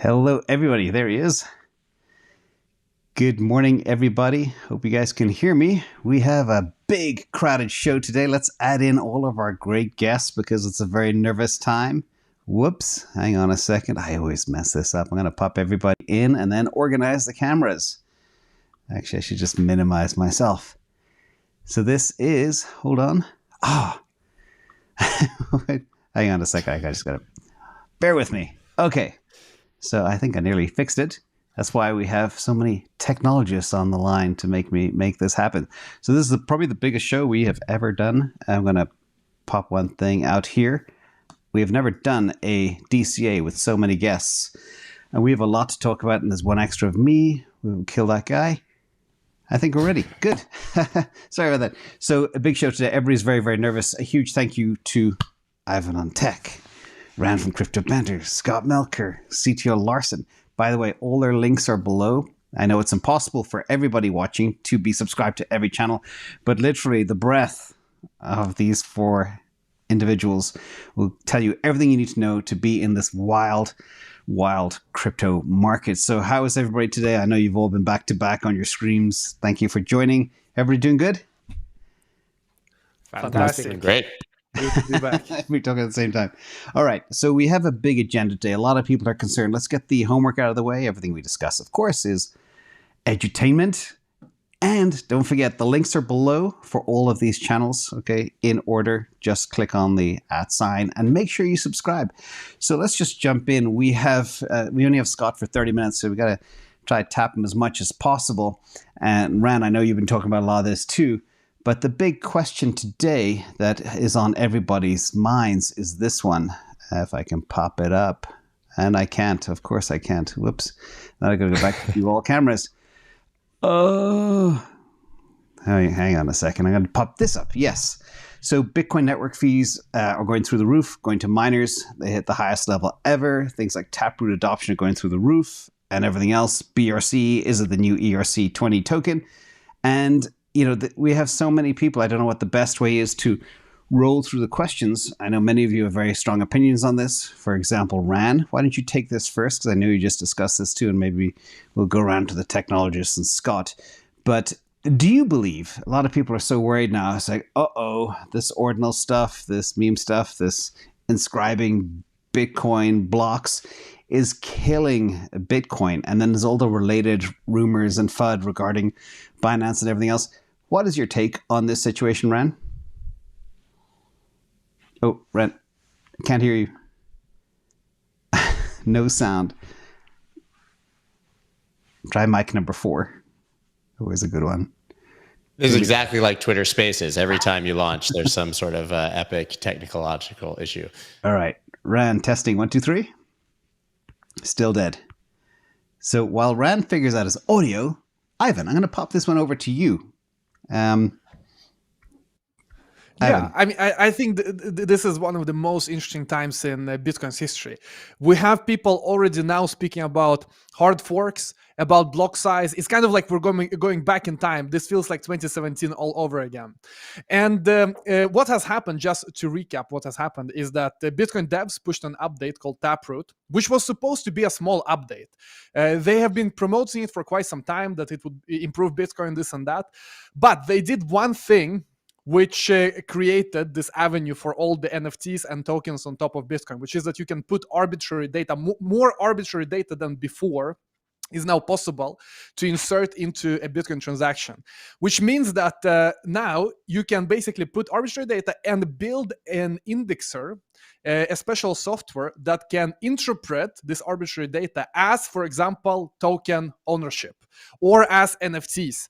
Hello, everybody. There he is. Good morning, everybody. Hope you guys can hear me. We have a big crowded show today. Let's add in all of our great guests because it's a very nervous time. Whoops. Hang on a second. I always mess this up. I'm going to pop everybody in and then organize the cameras. Actually, I should just minimize myself. So this is, hold on. Hang on a second. I just got to bear with me. Okay. So I think I nearly fixed it. That's why we have so many technologists on the line to make this happen. So this is probably the biggest show we have ever done. I'm going to pop one thing out here. We have never done a DCA with so many guests. And we have a lot to talk about, and there's one extra of me. We will kill that guy. I think we're ready. Good. Sorry about that. So a big show today. Everybody's very, very nervous. A huge thank you to Ivan on Tech, Ran from Crypto Banter, Scott Melker, CTO Larson. By the way, all their links are below. I know it's impossible for everybody watching to be subscribed to every channel, but literally the breadth of these four individuals will tell you everything you need to know to be in this wild, wild crypto market. So how is everybody today? I know you've all been back to back on your streams. Thank you for joining. Everybody doing good? Fantastic. Great. Good to be back. We're talking at the same time. All right. So we have a big agenda today. A lot of people are concerned. Let's get the homework out of the way. Everything we discuss, of course, is edutainment. And don't forget, the links are below for all of these channels. Okay. In order, just click on the @ sign and make sure you subscribe. So let's just jump in. We only have Scott for 30 minutes, so we got to try to tap him as much as possible. And Ran, I know you've been talking about a lot of this too. But the big question today that is on everybody's minds is this one. If I can pop it up. And I can't. Of course I can't. Whoops. Now I got to go back to view all cameras. Oh. Hang on a second. I'm going to pop this up. Yes. So Bitcoin network fees are going through the roof, going to miners. They hit the highest level ever. Things like Taproot Adoption are going through the roof and everything else. BRC is the new ERC20 token. And you know, we have so many people. I don't know what the best way is to roll through the questions. I know many of you have very strong opinions on this. For example, Ran, why don't you take this first? Because I know you just discussed this too, and maybe we'll go around to the technologists and Scott. But do you believe, a lot of people are so worried now, it's like, this ordinal stuff, this meme stuff, this inscribing Bitcoin blocks is killing Bitcoin. And then there's all the related rumors and FUD regarding Binance and everything else. What is your take on this situation, Ran? Oh, Ran, can't hear you. No sound. Try mic number 4. Always a good one. This is exactly like Twitter Spaces. Every time you launch, there's some sort of epic technological issue. All right. Ran, testing 1, 2, 3. Still dead. So while Ran figures out his audio, Ivan, I'm going to pop this one over to you. Yeah, I mean, I think this is one of the most interesting times in Bitcoin's history. We have people already now speaking about hard forks, about block size. It's kind of like we're going back in time. This feels like 2017 all over again. And what has happened, just to recap what has happened, is that the Bitcoin devs pushed an update called Taproot, which was supposed to be a small update. They have been promoting it for quite some time, that it would improve Bitcoin, this and that. But they did one thing which created this avenue for all the NFTs and tokens on top of Bitcoin, which is that you can put arbitrary data, more arbitrary data than before is now possible to insert into a Bitcoin transaction, which means that now you can basically put arbitrary data and build an indexer, a special software that can interpret this arbitrary data as, for example, token ownership or as NFTs.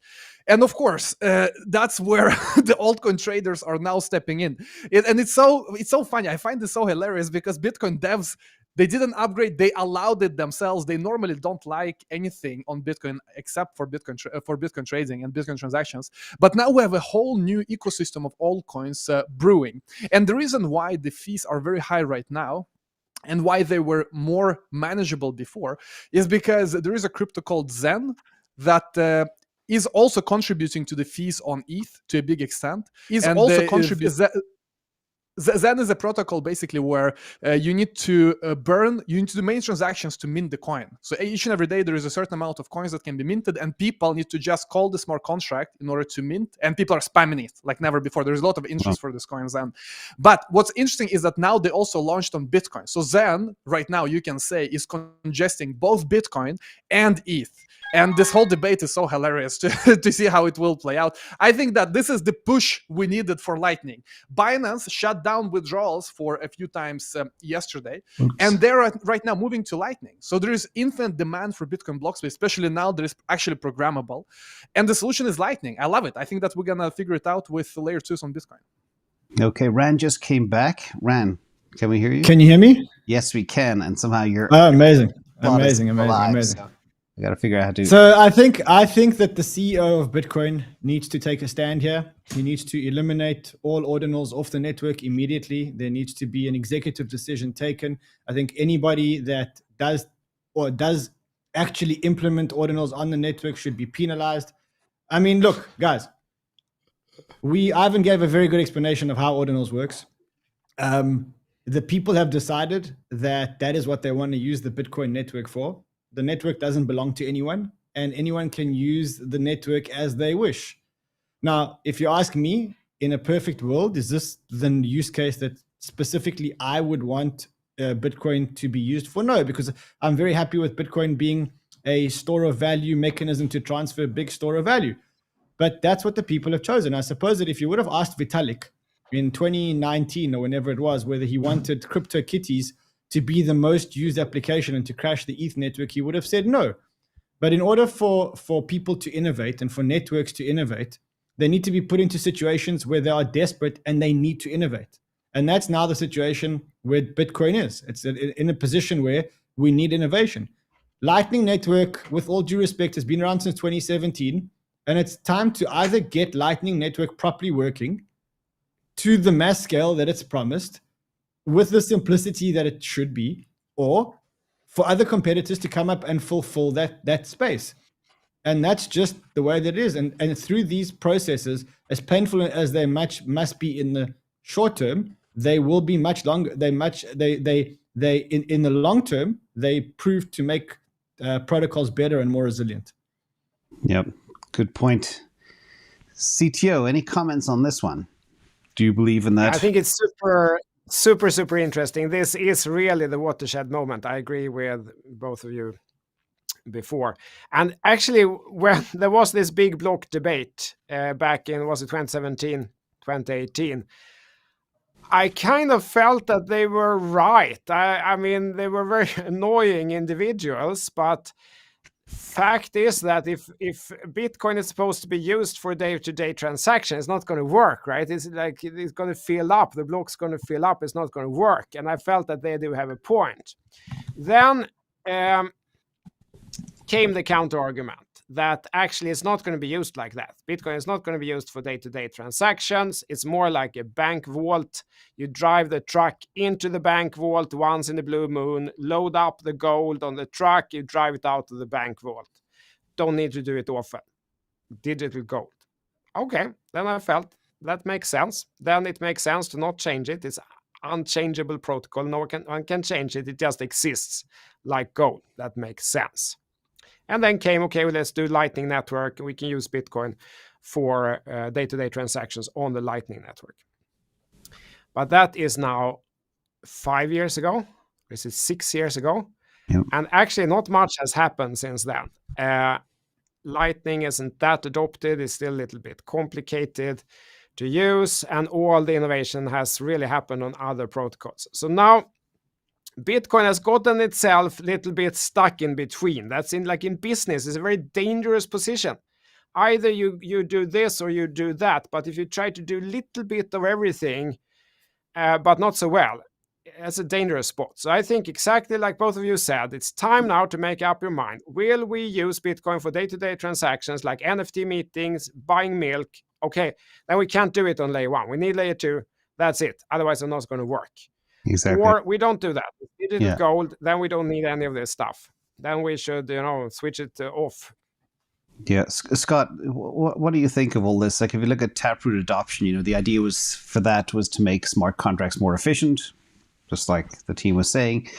And of course, that's where the altcoin traders are now stepping in. And it's so funny. I find this so hilarious because Bitcoin devs, they didn't upgrade. They allowed it themselves. They normally don't like anything on Bitcoin except for Bitcoin trading and Bitcoin transactions. But now we have a whole new ecosystem of altcoins brewing. And the reason why the fees are very high right now and why they were more manageable before is because there is a crypto called Zen that is also contributing to the fees on ETH to a big extent. Zen is a protocol basically where you need to do main transactions to mint the coin. So each and every day there is a certain amount of coins that can be minted, and people need to just call the smart contract in order to mint, and people are spamming it like never before. There's a lot of interest for this coin Zen. But what's interesting is that now they also launched on Bitcoin. So Zen right now, you can say, is congesting both Bitcoin and ETH. And this whole debate is so hilarious to see how it will play out. I think that this is the push we needed for Lightning. Binance shut down withdrawals for a few times yesterday, and they're right now moving to Lightning. So there is infinite demand for Bitcoin block space, especially now that it's actually programmable. And the solution is Lightning. I love it. I think that we're going to figure it out with layer 2s on Bitcoin. Okay, Ran just came back. Ran, can we hear you? Can you hear me? Yes, we can. And somehow you're... Oh, amazing. Amazing. So I got to figure out how to... So I think that the CEO of Bitcoin needs to take a stand here. He needs to eliminate all ordinals off the network immediately. There needs to be an executive decision taken. I think anybody that does actually implement ordinals on the network should be penalized. I mean, look, guys, Ivan gave a very good explanation of how ordinals works. The people have decided that is what they want to use the Bitcoin network for. The network doesn't belong to anyone, and anyone can use the network as they wish. Now, if you ask me, in a perfect world, is this the use case that specifically I would want Bitcoin to be used for? No, because I'm very happy with Bitcoin being a store of value mechanism to transfer big store of value. But that's what the people have chosen. I suppose that if you would have asked Vitalik in 2019 or whenever it was, whether he wanted CryptoKitties to be the most used application and to crash the ETH network, he would have said no. But in order for people to innovate and for networks to innovate, they need to be put into situations where they are desperate and they need to innovate. And that's now the situation where Bitcoin is. It's in a position where we need innovation. Lightning Network, with all due respect, has been around since 2017. And it's time to either get Lightning Network properly working to the mass scale that it's promised, with the simplicity that it should be, or for other competitors to come up and fulfill that space. And that's just the way that it is. And through these processes, as painful as they must be in the short term, they will be much longer. In the long term, they prove to make protocols better and more resilient. Yep, good point. CTO, any comments on this one? Do you believe in that? I think it's super interesting. This is really the watershed moment. I agree with both of you before. And actually, when there was this big block debate back in, was it 2017, 2018, I kind of felt that they were right. I mean, they were very annoying individuals, but fact is that if Bitcoin is supposed to be used for day-to-day transactions, it's not going to work, right? It's like it's going to fill up. The block's going to fill up. It's not going to work. And I felt that they do have a point. Then came the counter argument that actually it's not going to be used like that. Bitcoin is not going to be used for day-to-day transactions. It's more like a bank vault. You drive the truck into the bank vault once in the blue moon, load up the gold on the truck, you drive it out to the bank vault. Don't need to do it often. Digital gold. Okay, then I felt that makes sense. Then it makes sense to not change it. It's unchangeable protocol. No one can change it. It just exists like gold. That makes sense. And then came, okay, well, let's do Lightning Network. We can use Bitcoin for day-to-day transactions on the Lightning Network. But that is now 5 years ago. This is 6 years ago. Yep. And actually not much has happened since then. Lightning isn't that adopted. It's still a little bit complicated to use. And all the innovation has really happened on other protocols. So now Bitcoin has gotten itself a little bit stuck in between. That's in business, it's a very dangerous position. Either you do this or you do that. But if you try to do a little bit of everything, but not so well, it's a dangerous spot. So I think exactly like both of you said, it's time now to make up your mind. Will we use Bitcoin for day-to-day transactions like NFT meetings, buying milk? Okay, then we can't do it on layer 1. We need layer 2. That's it. Otherwise, it's not going to work. Exactly. Or we don't do that. Digital gold, then we don't need any of this stuff. Then we should, switch it off. Yeah, Scott, what do you think of all this? Like, if you look at Taproot Adoption, the idea was to make smart contracts more efficient, just like the team was saying,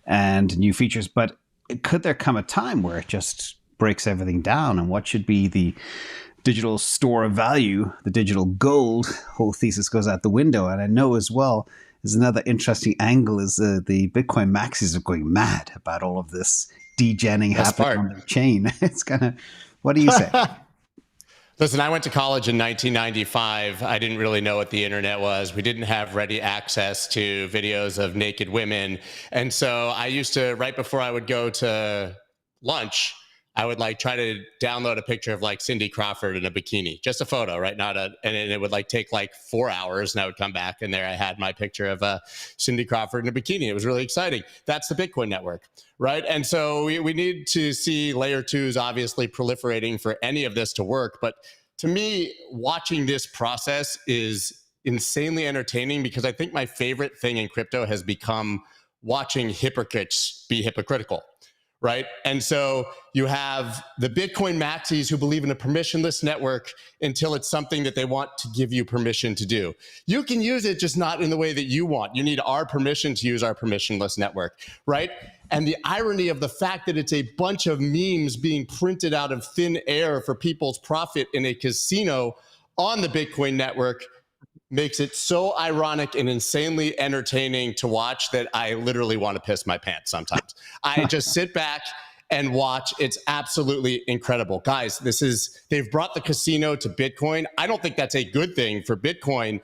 and new features. But could there come a time where it just breaks everything down? And what should be the digital store of value, the digital gold? Whole thesis goes out the window. And I know as well, there's another interesting angle is the Bitcoin maxis are going mad about all of this degenning happening on the chain. It's kind of, what do you say? Listen, I went to college in 1995. I didn't really know what the internet was. We didn't have ready access to videos of naked women. And so I used to, right before I would go to lunch, I would try to download a picture of Cindy Crawford in a bikini, just a photo, right? And it would take 4 hours, and I would come back, and there I had my picture of Cindy Crawford in a bikini. It was really exciting. That's the Bitcoin network, right? And so we need to see layer 2s obviously proliferating for any of this to work. But to me, watching this process is insanely entertaining, because I think my favorite thing in crypto has become watching hypocrites be hypocritical. Right. And so you have the Bitcoin maxis who believe in a permissionless network until it's something that they want to give you permission to do. You can use it, just not in the way that you want. You need our permission to use our permissionless network. Right. And the irony of the fact that it's a bunch of memes being printed out of thin air for people's profit in a casino on the Bitcoin network makes it so ironic and insanely entertaining to watch that I literally want to piss my pants sometimes. I just sit back and watch. It's absolutely incredible. Guys, they've brought the casino to Bitcoin. I don't think that's a good thing for Bitcoin,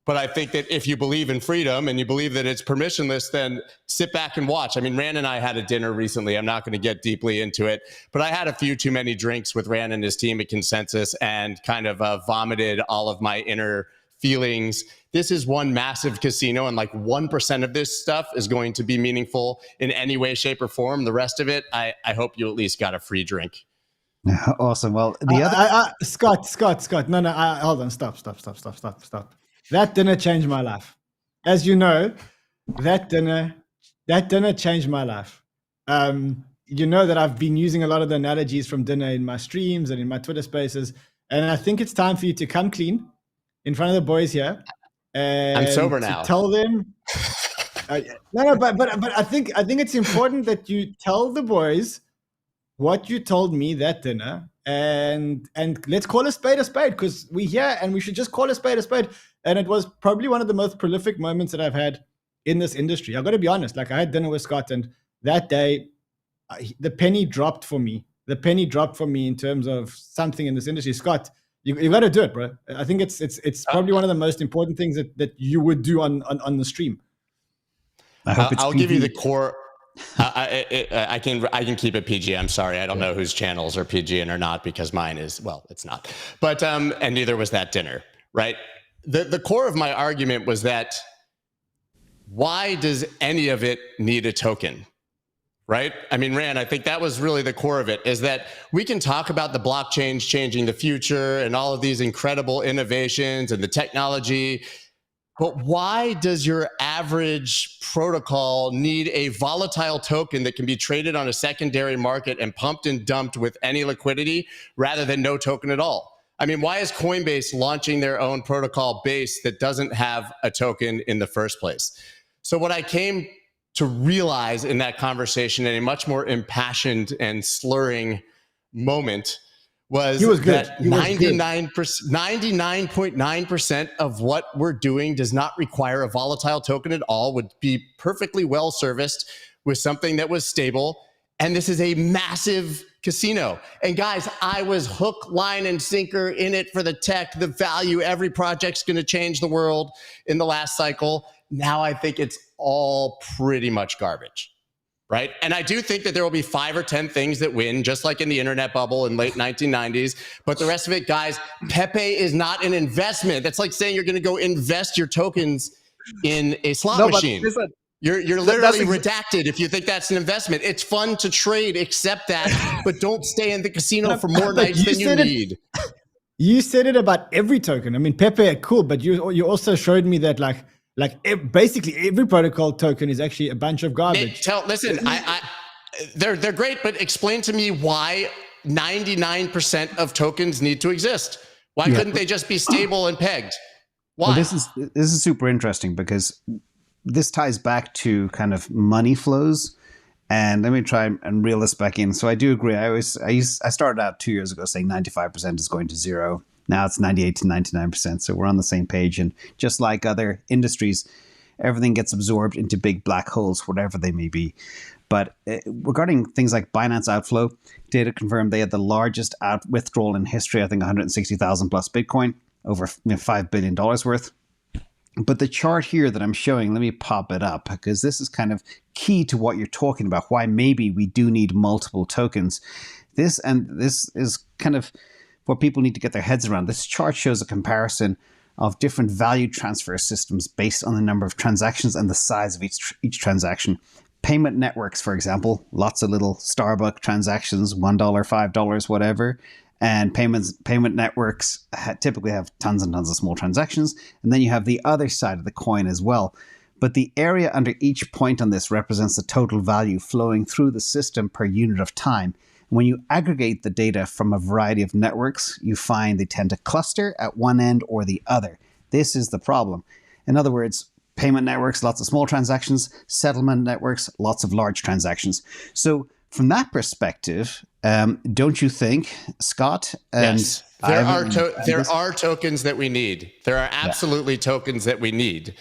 but I think that if you believe in freedom and you believe that it's permissionless, then sit back and watch. I mean, Rand and I had a dinner recently. I'm not going to get deeply into it, but I had a few too many drinks with Rand and his team at Consensus and kind of vomited all of my inner feelings. This is one massive casino, and 1% of this stuff is going to be meaningful in any way, shape, or form. The rest of it, I hope you at least got a free drink. Awesome. Well, the other Scott. No, hold on. Stop. That dinner changed my life. As you know, that dinner changed my life. You know that I've been using a lot of the analogies from dinner in my streams and in my Twitter spaces, and I think it's time for you to come clean in front of the boys here, and I'm sober now. Tell them. No, but I think it's important that you tell the boys what you told me that dinner, and let's call a spade, because we're here and we should just call a spade. And it was probably one of the most prolific moments that I've had in this industry. I've got to be honest. I had dinner with Scott, and that day, the penny dropped for me. In terms of something in this industry. Scott, you got to do it, bro. I think it's probably one of the most important things that you would do on the stream. I'll give you the core. I can keep it PG. I'm sorry. I don't know whose channels are PG and are not, because mine is, well, it's not. But and neither was that dinner, right? The core of my argument was that why does any of it need a token? Right? I mean, Rand, I think that was really the core of it, is that we can talk about the blockchain changing the future and all of these incredible innovations and the technology, but why does your average protocol need a volatile token that can be traded on a secondary market and pumped and dumped with any liquidity rather than no token at all? I mean, why is Coinbase launching their own protocol base that doesn't have a token in the first place? So what I came to realize in that conversation, in a much more impassioned and slurring moment, was that 99.9% of what we're doing does not require a volatile token at all, would be perfectly well serviced with something that was stable. And this is a massive casino. And guys, I was hook, line, and sinker in it for the tech, the value. Every project's going to change the world in the last cycle. Now I think it's all pretty much garbage, right? And I do think that there will be 5 or 10 things that win, just like in the internet bubble in late 1990s. But the rest of it, guys, Pepe is not an investment. That's like saying you're going to go invest your tokens in a slot machine. You're literally redacted if you think that's an investment. It's fun to trade, accept that, but don't stay in the casino for more nights than you need. You said it about every token. I mean, Pepe, cool, but you also showed me that basically every protocol token is actually a bunch of garbage. Listen, they're great, but explain to me why 99% of tokens need to exist. Why couldn't they just be stable and pegged? Why? Well, this is super interesting because this ties back to kind of money flows. And let me try and reel this back in. So I do agree. I started out 2 years ago saying 95% is going to zero. Now it's 98 to 99%. So we're on the same page. And just like other industries, everything gets absorbed into big black holes, whatever they may be. But regarding things like Binance outflow, data confirmed they had the largest withdrawal in history. I think 160,000 plus Bitcoin, over $5 billion worth. But the chart here that I'm showing, let me pop it up because this is kind of key to what you're talking about, why maybe we do need multiple tokens. This is kind of what people need to get their heads around. This chart shows a comparison of different value transfer systems based on the number of transactions and the size of each transaction. Payment networks, for example, lots of little Starbucks transactions, $1, $5, whatever. And payment networks typically have tons and tons of small transactions. And then you have the other side of the coin as well. But the area under each point on this represents the total value flowing through the system per unit of time. When you aggregate the data from a variety of networks, you find they tend to cluster at one end or the other. This is the problem. In other words, payment networks, lots of small transactions, settlement networks, lots of large transactions. So from that perspective, don't you think, Scott? And yes, there are tokens that we need. There are absolutely tokens that we need.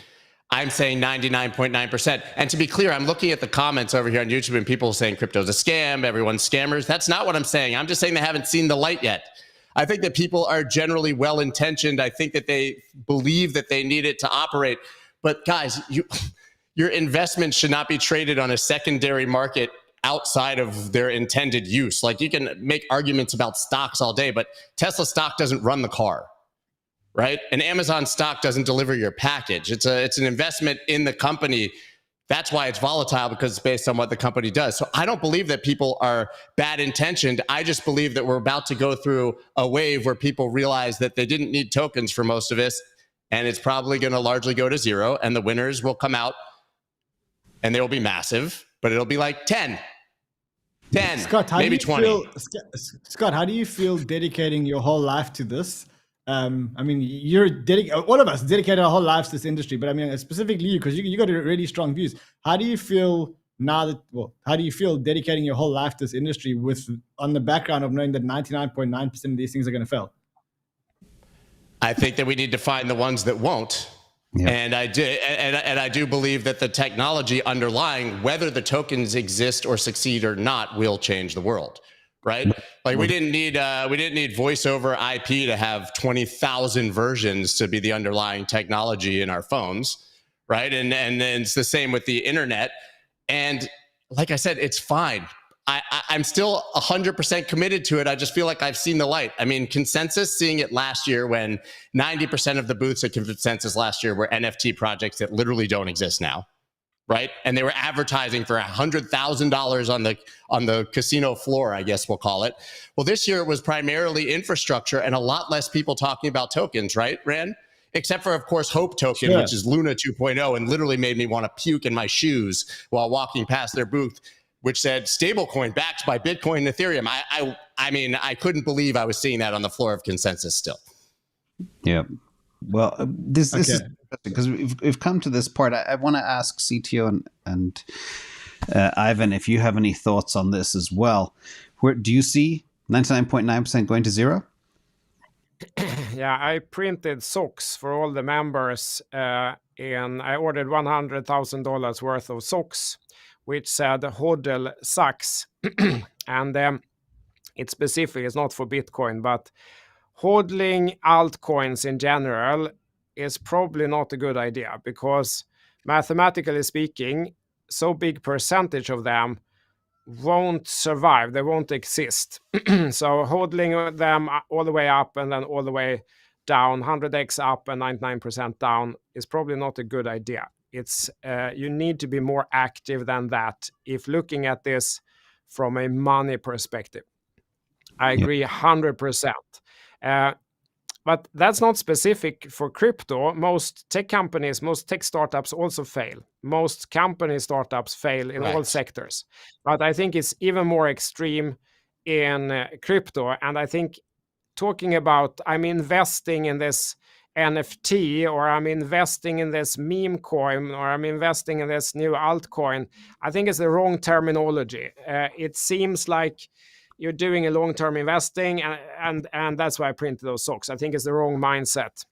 I'm saying 99.9%. And to be clear, I'm looking at the comments over here on YouTube and people saying crypto's a scam, everyone's scammers. That's not what I'm saying. I'm just saying they haven't seen the light yet. I think that people are generally well-intentioned. I think that they believe that they need it to operate. But guys, your investments should not be traded on a secondary market outside of their intended use. Like, you can make arguments about stocks all day, but Tesla stock doesn't run the car, right? And Amazon stock doesn't deliver your package. It's an investment in the company. That's why it's volatile, because it's based on what the company does. So I don't believe that people are bad intentioned. I just believe that we're about to go through a wave where people realize that they didn't need tokens for most of this, and it's probably going to largely go to zero, and the winners will come out and they will be massive, but it'll be like 10, Scott, maybe 20. Scott, how do you feel dedicating your whole life to this? I mean, all of us dedicated our whole lives to this industry, but I mean, specifically you, because you got really strong views. How do you feel how do you feel dedicating your whole life to this industry on the background of knowing that 99.9% of these things are going to fail? I think that we need to find the ones that won't. Yeah. And I do believe that the technology underlying, whether the tokens exist or succeed or not, will change the world, right? Like, we didn't need voice over IP to have 20,000 versions to be the underlying technology in our phones, right? And it's the same with the internet. And like I said, it's fine. I'm still 100% committed to it. I just feel like I've seen the light. I mean, Consensus, seeing it last year when 90% of the booths at Consensus last year were NFT projects that literally don't exist now, right? And they were advertising for $100,000 on the casino floor, I guess we'll call it. Well, this year it was primarily infrastructure and a lot less people talking about tokens, right, Rand? Except for, of course, Hope Token, sure, which is Luna 2.0, and literally made me want to puke in my shoes while walking past their booth, which said stablecoin backed by Bitcoin and Ethereum. I mean, I couldn't believe I was seeing that on the floor of Consensus still. Yeah. Well, this is interesting because we've come to this part. I want to ask CTO and Ivan if you have any thoughts on this as well. Where do you see 99.9% going to zero? Yeah, I printed socks for all the members, and I ordered $100,000 worth of socks, which said "HODL sucks," and it's specific. It's not for Bitcoin, but hodling altcoins in general is probably not a good idea, because mathematically speaking, so big percentage of them won't survive. They won't exist. So hodling them all the way up and then all the way down, 100x up and 99% down, is probably not a good idea. It's you need to be more active than that if looking at this from a money perspective. I agree 100%. But that's not specific for crypto. Most tech companies, most tech startups also fail. Most company startups fail in all sectors. But I think it's even more extreme in crypto. And I think talking about I'm investing in this NFT, or I'm investing in this meme coin, or I'm investing in this new altcoin, I think it's the wrong terminology. It seems like you're doing a long-term investing, and that's why I printed those socks. I think it's the wrong mindset.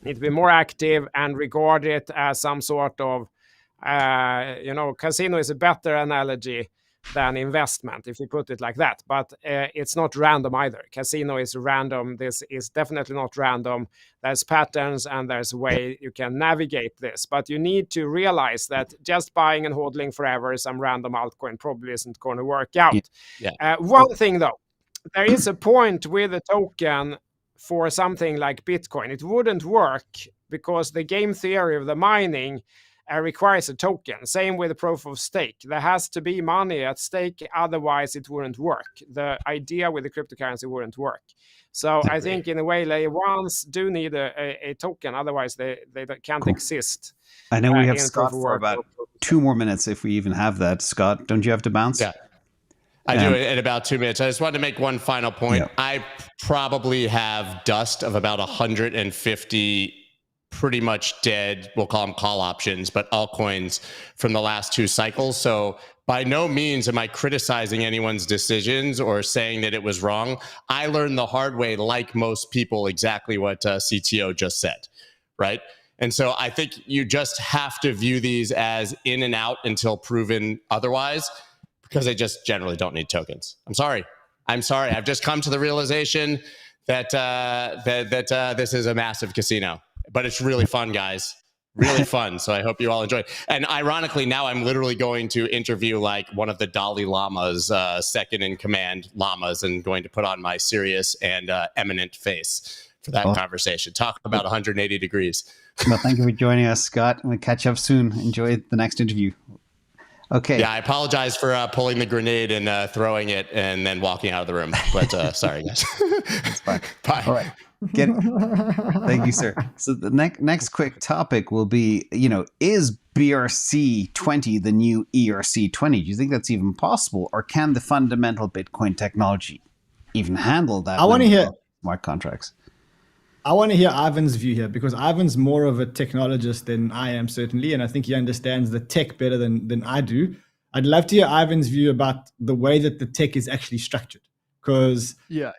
Need to be more active and regard it as some sort of, casino is a better analogy than investment, if you put it like that. But it's not random either. Casino is random. This is definitely not random. There's patterns and there's a way you can navigate this. But you need to realize that just buying and hodling forever some random altcoin probably isn't going to work out. Yeah. One thing though, there is a point with a token for something like Bitcoin. It wouldn't work because the game theory of the mining requires a token. Same with the proof of stake. There has to be money at stake, otherwise it wouldn't work. The idea with the cryptocurrency wouldn't work. So I think in a way layer ones do need a token, otherwise they can't exist. I know we have Scott for about 2 more minutes if we even have that. Scott, don't you have to bounce? Yeah. I do in about 2 minutes. I just wanted to make one final point. Yeah. I probably have dust of about 150 pretty much dead, we'll call them call options, but altcoins from the last 2 cycles. So by no means am I criticizing anyone's decisions or saying that it was wrong. I learned the hard way, like most people, exactly what CTO just said, right? And so I think you just have to view these as in and out until proven otherwise, because they just generally don't need tokens. I'm sorry. I've just come to the realization that this is a massive casino. But it's really fun, guys. Really fun. So I hope you all enjoy it. And ironically, now I'm literally going to interview like one of the Dalai Lama's second in command llamas, and going to put on my serious and eminent face for that conversation. Talk about 180 degrees. Well, thank you for joining us, Scott. We'll catch up soon. Enjoy the next interview. Okay. Yeah, I apologize for pulling the grenade and throwing it and then walking out of the room. But sorry, guys. That's fine. Bye. All right. Thank you, sir. So the next quick topic will be, is BRC20 the new ERC20? Do you think that's even possible? Or can the fundamental Bitcoin technology even handle that? I want to hear smart contracts. I want to hear Ivan's view here, because Ivan's more of a technologist than I am, certainly. And I think he understands the tech better than I do. I'd love to hear Ivan's view about the way that the tech is actually structured. Because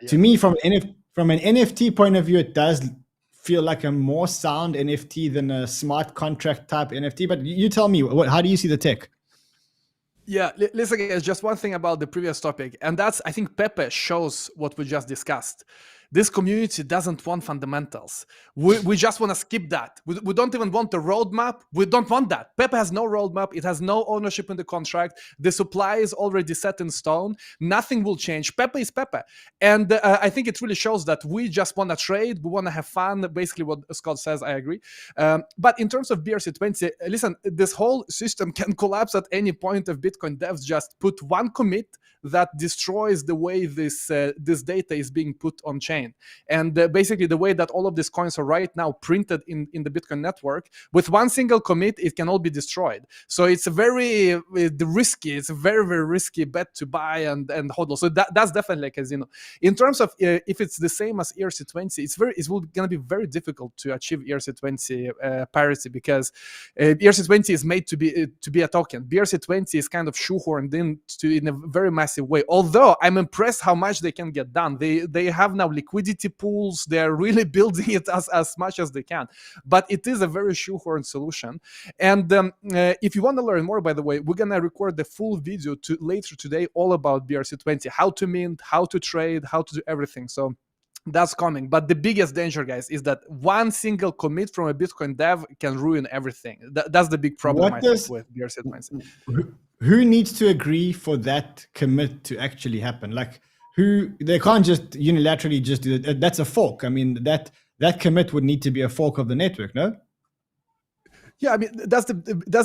to me, from an NFT point of view, it does feel like a more sound NFT than a smart contract type NFT. But you tell me, how do you see the tech? Yeah, listen, guys, just one thing about the previous topic. And that's, I think Pepe shows what we just discussed. This community doesn't want fundamentals. We just want to skip that. We don't even want the roadmap. We don't want that. Pepe has no roadmap. It has no ownership in the contract. The supply is already set in stone. Nothing will change. Pepe is Pepe. And I think it really shows that we just want to trade. We want to have fun. Basically what Scott says, I agree. But in terms of BRC20, listen, this whole system can collapse at any point if Bitcoin devs just put one commit that destroys the way this data is being put on chain. And basically the way that all of these coins are right now printed in the Bitcoin network, with one single commit, it can all be destroyed. So it's a very risky, it's a very, very risky bet to buy and hodl. So that's definitely a casino. In terms of if it's the same as ERC20, it's going to be very difficult to achieve ERC20 parity, because ERC20 is made to be a token. BRC20 is kind of shoehorned in a very massive way. Although I'm impressed how much they can get done. They have now liquidity pools. They're really building it as much as they can. But it is a very shoehorned solution. And if you want to learn more, by the way, we're gonna record the full video later today all about BRC20, how to mint, how to trade, how to do everything. So that's coming. But the biggest danger, guys, is that one single commit from a Bitcoin dev can ruin everything. That's the big problem, I think, with BRC20. Who needs to agree for that commit to actually happen? Like, they can't just unilaterally just do that. That's a fork. I mean, that commit would need to be a fork of the network, no? Yeah, I mean that's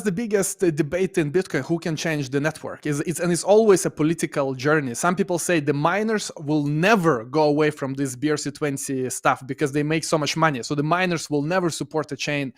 the biggest debate in Bitcoin. Who can change the network? It's always a political journey. Some people say the miners will never go away from this BRC20 stuff because they make so much money. So the miners will never support a chain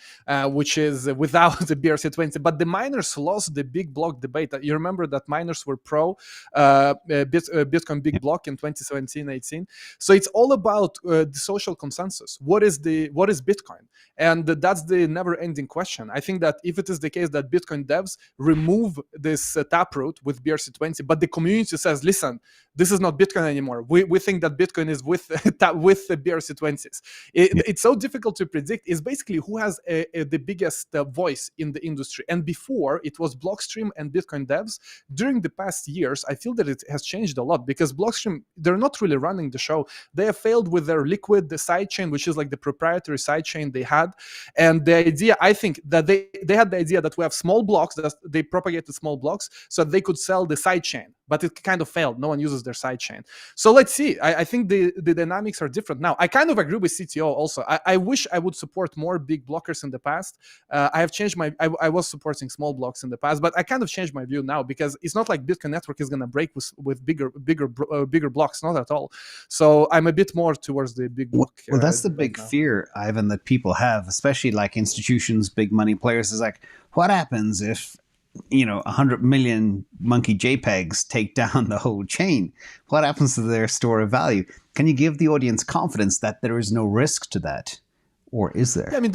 which is without the BRC20. But the miners lost the big block debate. You remember that miners were pro Bitcoin big block in 2017-18. So it's all about the social consensus. What is Bitcoin? And that's the never-ending question. I think that if it is the case that Bitcoin devs remove this Taproot with BRC20, but the community says, listen, this is not Bitcoin anymore. We think that Bitcoin is with the BRC20s. It's so difficult to predict. It's basically who has the biggest voice in the industry. And before, it was Blockstream and Bitcoin devs. During the past years, I feel that it has changed a lot because Blockstream, they're not really running the show. They have failed with their Liquid, the sidechain, which is like the proprietary sidechain they had. And the idea, I think that they had the idea that we have small blocks, that they propagated small blocks so that they could sell the sidechain. But it kind of failed. No one uses their sidechain. So let's see. I think the dynamics are different now. I kind of agree with CTO also. I wish I would support more big blockers in the past. I have changed I was supporting small blocks in the past, but I kind of changed my view now because it's not like Bitcoin network is going to break with bigger blocks. Not at all. So I'm a bit more towards the big block. Well, that's the big fear, Ivan, that people have, especially like institutions, big money players, is like, what happens if 100 million monkey JPEGs take down the whole chain? What happens to their store of value? Can you give the audience confidence that there is no risk to that? Or is there? Yeah, I mean,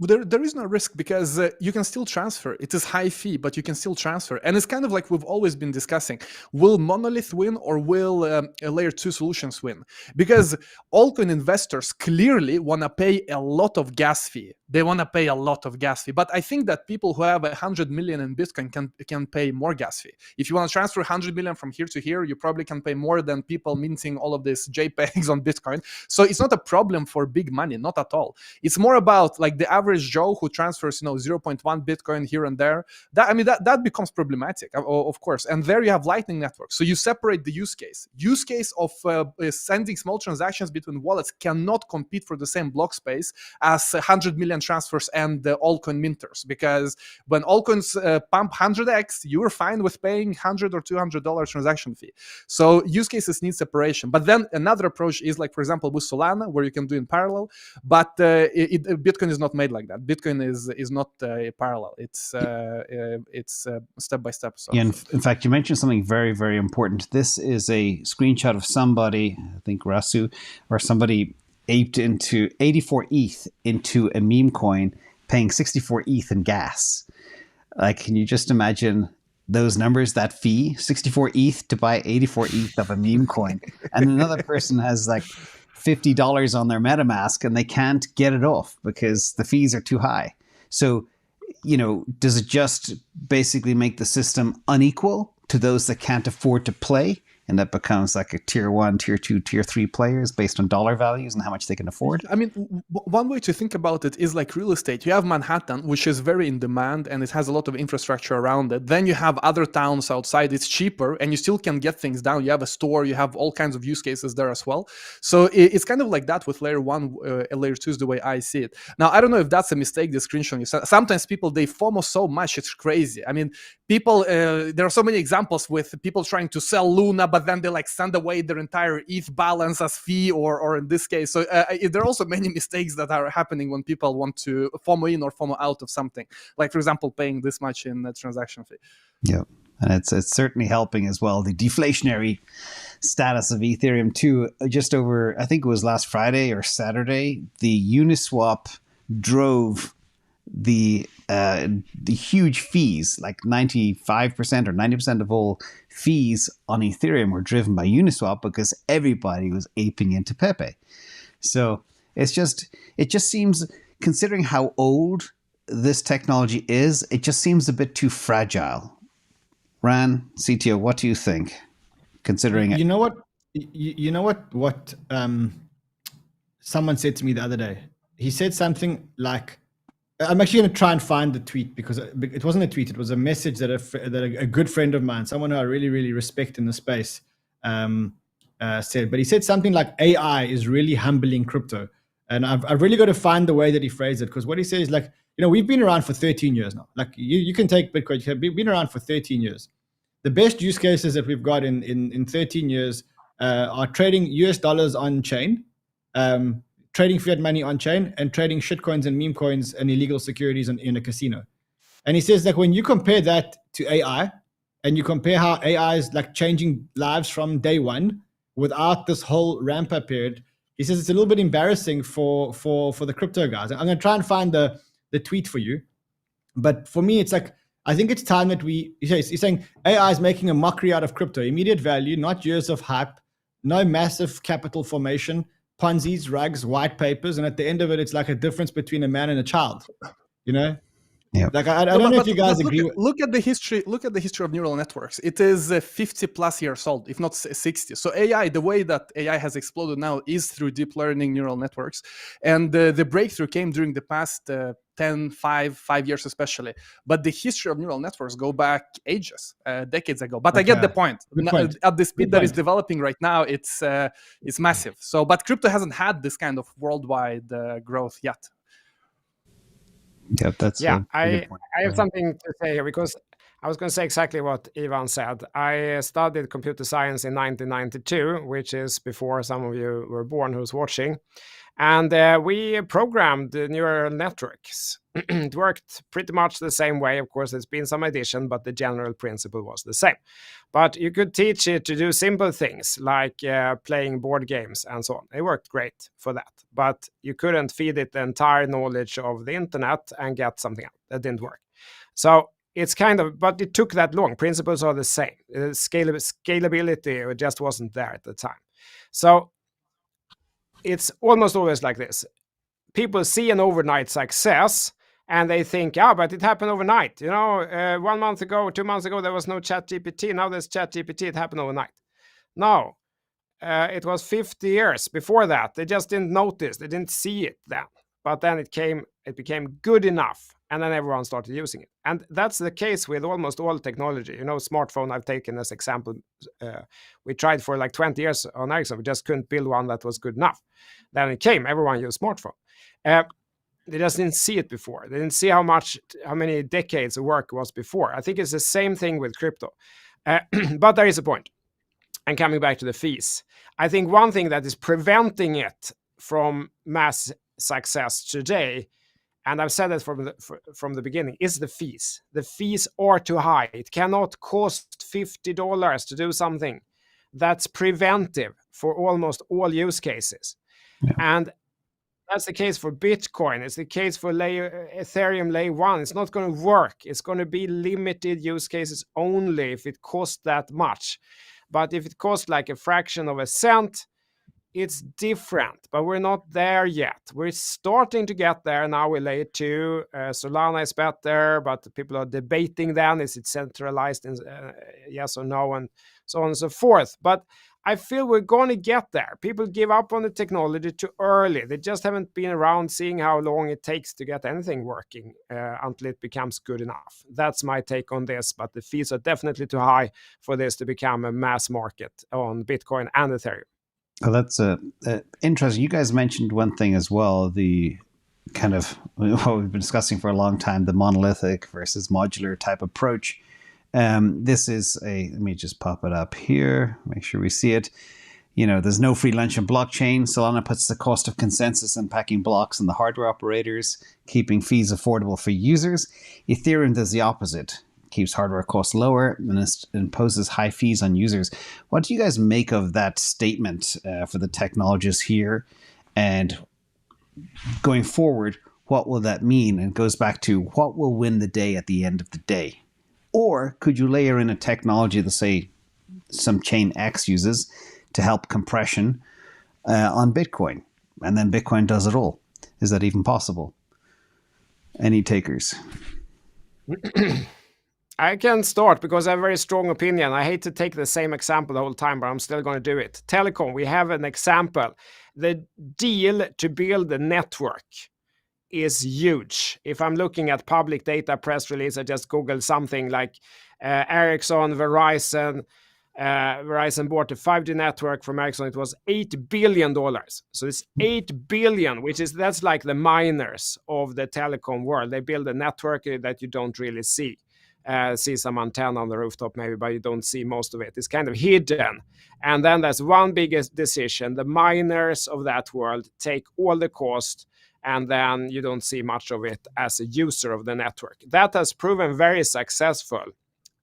there is no risk because you can still transfer. It is high fee, but you can still transfer. And it's kind of like we've always been discussing. Will Monolith win or will Layer 2 solutions win? Because altcoin investors clearly want to pay a lot of gas fee. They want to pay a lot of gas fee. But I think that people who have 100 million in Bitcoin can pay more gas fee. If you want to transfer 100 million from here to here, you probably can pay more than people minting all of these JPEGs on Bitcoin. So it's not a problem for big money, not at all. It's more about like the average Joe who transfers 0.1 Bitcoin here and there. That becomes problematic, of course. And there you have Lightning Network. So you separate the use case. Use case of sending small transactions between wallets cannot compete for the same block space as 100 million transfers and the altcoin minters, because when altcoins pump 100x, you're fine with paying $100 or $200 transaction fee. So use cases need separation. But then another approach is like, for example, with Solana, where you can do in parallel, but Bitcoin is not made like that. Bitcoin is not parallel. It's step by step. So. Yeah, in fact, you mentioned something very, very important. This is a screenshot of somebody, I think Rasu, or somebody aped into 84 ETH into a meme coin, paying 64 ETH in gas. Like, can you just imagine those numbers, that fee, 64 ETH to buy 84 ETH of a meme coin? And another person has like $50 on their MetaMask and they can't get it off because the fees are too high. So, does it just basically make the system unequal to those that can't afford to play? And that becomes like a tier 1, tier 2, tier 3 players based on dollar values and how much they can afford. I mean, one way to think about it is like real estate. You have Manhattan, which is very in demand and it has a lot of infrastructure around it. Then you have other towns outside. It's cheaper and you still can get things down. You have a store. You have all kinds of use cases there as well. So it's kind of like that with Layer 1. Layer 2 is the way I see it. Now, I don't know if that's a mistake, the screenshot. Sometimes people, they FOMO so much. It's crazy. I mean, people, there are so many examples with people trying to sell Luna, but then they like send away their entire ETH balance as fee, or in this case. So there are also many mistakes that are happening when people want to FOMO in or FOMO out of something. Like, for example, paying this much in a transaction fee. Yeah, and it's certainly helping as well. The deflationary status of Ethereum too. Just over, I think it was last Friday or Saturday, the Uniswap drove the huge fees, like 95% or 90% of all fees on Ethereum were driven by Uniswap because everybody was aping into Pepe. So it just seems, considering how old this technology is, it just seems a bit too fragile. Ran, CTO, what do you think? Considering you know what someone said to me the other day. He said something like, I'm actually going to try and find the tweet because it wasn't a tweet. It was a message that a good friend of mine, someone who I really, really respect in the space, said. But he said something like, AI is really humbling crypto. And I've really got to find the way that he phrased it, because what he says is like, we've been around for 13 years now. Like you can take Bitcoin, you've been around for 13 years. The best use cases that we've got in 13 years are trading US dollars on chain, trading fiat money on chain, and trading shitcoins and meme coins and illegal securities in a casino. And he says, like, when you compare that to AI, and you compare how AI is like changing lives from day one without this whole ramp up period, he says it's a little bit embarrassing for the crypto guys. I'm going to try and find the tweet for you. But for me, it's like, I think it's time that he's saying AI is making a mockery out of crypto, immediate value, not years of hype, no massive capital formation, Ponzi's, rugs, white papers. And at the end of it, it's like a difference between a man and a child, Yeah. Like I don't know if you guys agree. Look at the history. Look at the history of neural networks. It is 50 plus years old, if not 60. So AI, the way that AI has exploded now is through deep learning neural networks, and the breakthrough came during the past 5 years especially. But the history of neural networks go back ages, decades ago. But I get the point. At the speed that is developing right now, it's massive. So, but crypto hasn't had this kind of worldwide growth yet. Yeah, that's I have something to say here, because I was going to say exactly what Ivan said. I studied computer science in 1992, which is before some of you were born who's watching. And we programmed the neural networks. It worked pretty much the same way. Of course, there's been some addition, but the general principle was the same. But you could teach it to do simple things like playing board games and so on. It worked great for that. But you couldn't feed it the entire knowledge of the internet and get something out. That didn't work. So it's but it took that long. Principles are the same. Scalability just wasn't there at the time. So it's almost always like this. People see an overnight success and they think, but it happened overnight. 1 month ago, 2 months ago, there was no ChatGPT. Now there's ChatGPT. It happened overnight. No, it was 50 years before that. They just didn't notice. They didn't see it then. But then it became good enough. And then everyone started using it. And that's the case with almost all technology. Smartphone I've taken as example. We tried for like 20 years on Ericsson. We just couldn't build one that was good enough. Then it came. Everyone used smartphone. They just didn't see it before. They didn't see how many decades of work was before. I think it's the same thing with crypto. But there is a point. And coming back to the fees, I think one thing that is preventing it from mass success today, and I've said that from the beginning, is the fees. The fees are too high. It cannot cost $50 to do something. That's preventive for almost all use cases. Yeah. And that's the case for Bitcoin. It's the case for Ethereum Layer 1. It's not going to work. It's going to be limited use cases only if it costs that much. But if it costs like a fraction of a cent, it's different. But we're not there yet. We're starting to get there now with Layer 2. Solana is better, but people are debating then, is it centralized, yes or no, and so on and so forth. But I feel we're going to get there. People give up on the technology too early. They just haven't been around seeing how long it takes to get anything working until it becomes good enough. That's my take on this, but the fees are definitely too high for this to become a mass market on Bitcoin and Ethereum. Well, that's interesting. You guys mentioned one thing as well, the kind of what we've been discussing for a long time, the monolithic versus modular type approach. This is let me just pop it up here, make sure we see it. There's no free lunch in blockchain. Solana puts the cost of consensus and packing blocks on the hardware operators, keeping fees affordable for users. Ethereum does the opposite, keeps hardware costs lower and imposes high fees on users. What do you guys make of that statement for the technologists here? And going forward, what will that mean? And it goes back to what will win the day at the end of the day? Or could you layer in a technology that, say, some chain X uses to help compression on Bitcoin, and then Bitcoin does it all? Is that even possible? Any takers? I can start because I have a very strong opinion. I hate to take the same example the whole time, but I'm still going to do it. Telecom, we have an example. The deal to build the network is huge. If I'm looking at public data press release, I just Google something like Ericsson, Verizon, Verizon bought a 5G network from Ericsson. It was $8 billion. So it's 8 billion, that's like the miners of the telecom world. They build a network that you don't really see. See some antenna on the rooftop maybe, but you don't see most of it. It's kind of hidden. And then there's one biggest decision. The miners of that world take all the cost, and then you don't see much of it as a user of the network. That has proven very successful,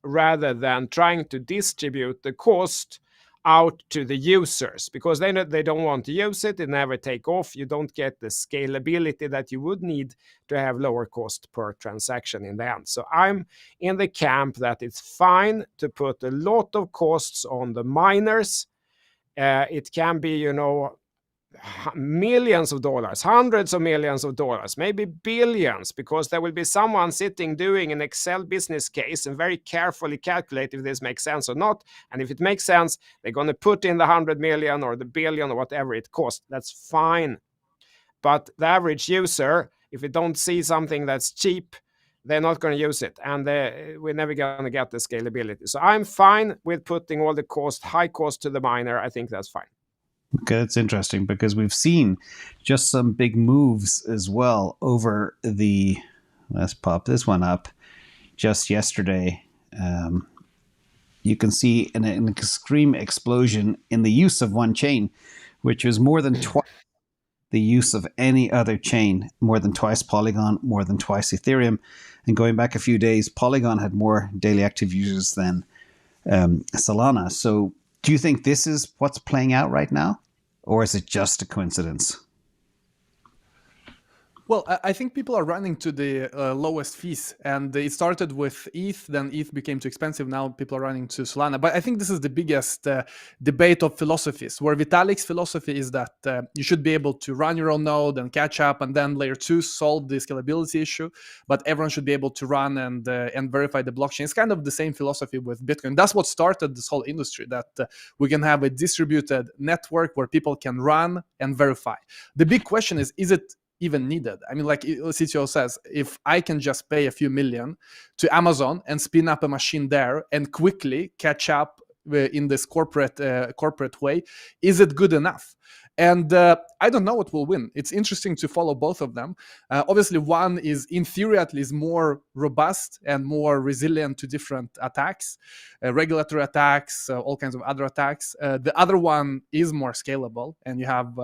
rather than trying to distribute the cost out to the users, because they don't want to use it. It never take off. You don't get the scalability that you would need to have lower cost per transaction in the end. So I'm in the camp that it's fine to put a lot of costs on the miners. It can be, millions of dollars, hundreds of millions of dollars, maybe billions, because there will be someone sitting doing an Excel business case and very carefully calculate if this makes sense or not. And if it makes sense, they're going to put in the 100 million or the billion or whatever it costs. That's fine. But the average user, if they don't see something that's cheap, they're not going to use it, and we're never going to get the scalability. So I'm fine with putting all the high cost to the miner. I think that's fine. Okay, that's interesting, because we've seen just some big moves as well over let's pop this one up, just yesterday. You can see an extreme explosion in the use of one chain, which was more than twice the use of any other chain, more than twice Polygon, more than twice Ethereum. And going back a few days, Polygon had more daily active users than Solana. So do you think this is what's playing out right now? Or is it just a coincidence? Well, I think people are running to the lowest fees, and it started with ETH, then ETH became too expensive, now people are running to Solana. But I think this is the biggest debate of philosophies, where Vitalik's philosophy is that you should be able to run your own node and catch up, and then layer 2 solve the scalability issue, but everyone should be able to run and verify the blockchain. It's kind of the same philosophy with Bitcoin. That's what started this whole industry, that we can have a distributed network where people can run and verify. The big question is it even needed? I mean, like CTO says, if I can just pay a few million to Amazon and spin up a machine there and quickly catch up in this corporate way, is it good enough? And I don't know what will win. It's interesting to follow both of them. Obviously, one is, in theory at least, more robust and more resilient to different attacks, regulatory attacks, all kinds of other attacks. The other one is more scalable, and you have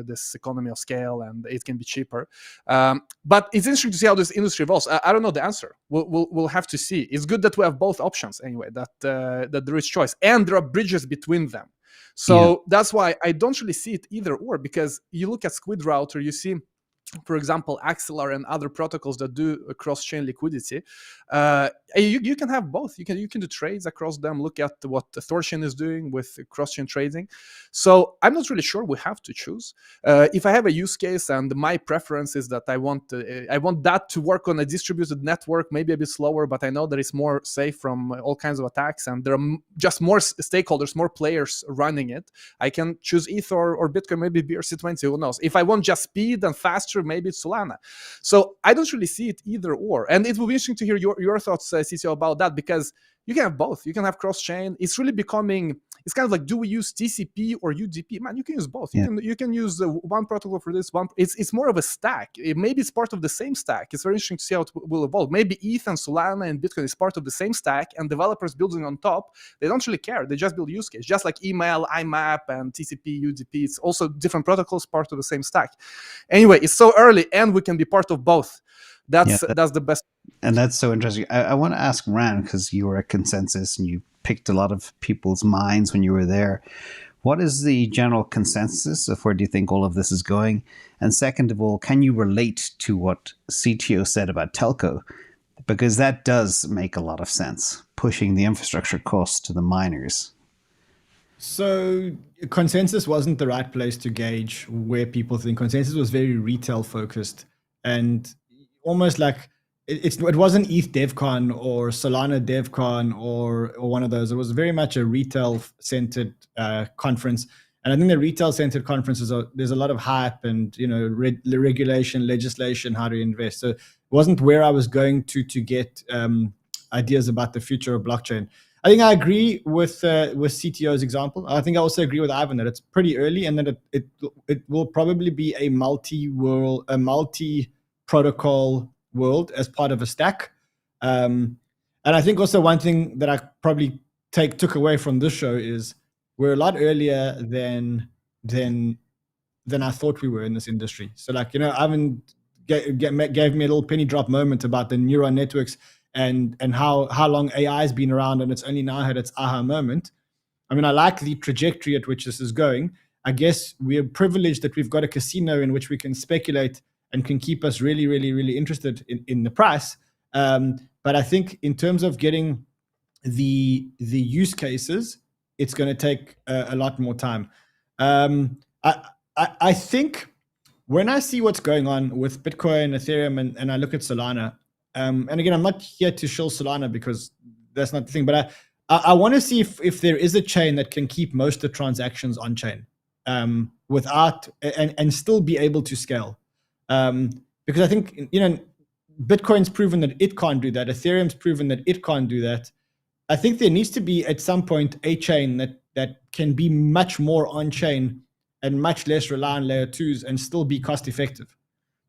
this economy of scale, and it can be cheaper. But it's interesting to see how this industry evolves. I don't know the answer. We'll have to see. It's good that we have both options anyway, that there is choice, and there are bridges between them. So that's why I don't really see it either or, because you look at Squid Router, you see, for example, Axelar and other protocols that do cross-chain liquidity. You can have both. You can do trades across them. Look at what Thorchain is doing with cross-chain trading. So I'm not really sure we have to choose. If I have a use case and my preference is that I want that to work on a distributed network, maybe a bit slower, but I know that it's more safe from all kinds of attacks, and there are just more stakeholders, more players running it, I can choose ETH or Bitcoin, maybe BRC20, who knows. If I want just speed and faster, maybe it's Solana. So I don't really see it either or. And it will be interesting to hear your thoughts, CCO, about that, because you can have both. You can have cross-chain. It's really becoming, it's kind of like, do we use TCP or UDP? Man, you can use both. You can use one protocol for this one. It's more of a stack. Maybe it's part of the same stack. It's very interesting to see how it will evolve. Maybe ETH and Solana and Bitcoin is part of the same stack, and developers building on top, they don't really care. They just build use case. Just like email, IMAP, and TCP, UDP. It's also different protocols, part of the same stack. Anyway, it's so early, and we can be part of both. That's the best. And that's so interesting. I want to ask Ran, because you were at Consensus and you picked a lot of people's minds when you were there. What is the general consensus of where do you think all of this is going? And second of all, can you relate to what CTO said about telco? Because that does make a lot of sense, pushing the infrastructure costs to the miners. So Consensus wasn't the right place to gauge where people think. Consensus was very retail focused, and almost like it wasn't ETH DevCon or Solana DevCon or one of those. It was very much a retail centered conference. And I think the retail centered conferences there's a lot of hype and, regulation, legislation, how to invest. So it wasn't where I was going to get ideas about the future of blockchain. I think I agree with CTO's example. I think I also agree with Ivan that it's pretty early, and that it will probably be a multi-protocol world as part of a stack. And I think also one thing that I probably took away from this show is we're a lot earlier than I thought we were in this industry. So like, Ivan gave me a little penny drop moment about the neural networks and how long AI has been around, and it's only now had its aha moment. I mean, I like the trajectory at which this is going. I guess we're privileged that we've got a casino in which we can speculate and can keep us really, really, really interested in the price. But I think in terms of getting the use cases, it's going to take a lot more time. I think when I see what's going on with Bitcoin, Ethereum, and I look at Solana, and again, I'm not here to shill Solana because that's not the thing, but I want to see if there is a chain that can keep most of the transactions on chain without and still be able to scale. Because I think Bitcoin's proven that it can't do that. Ethereum's proven that it can't do that. I think there needs to be at some point a chain that can be much more on chain and much less rely on layer 2s and still be cost effective.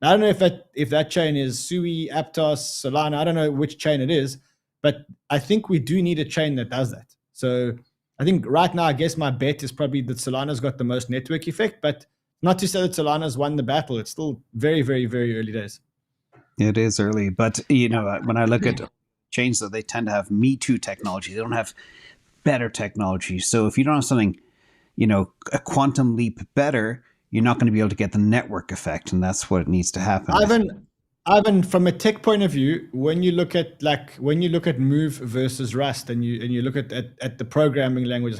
Now, I don't know if that chain is Sui, Aptos, Solana. I don't know which chain it is, but I think we do need a chain that does that. So I think right now, I guess my bet is probably that Solana's got the most network effect, but not to say that Solana's won the battle. It's still very, very, very early days. It is early, but when I look at chains, though, they tend to have Me Too technology. They don't have better technology. So if you don't have something, a quantum leap better, you're not going to be able to get the network effect, and that's what needs to happen. Ivan, from a tech point of view, when you look at Move versus Rust, and you look at the programming languages,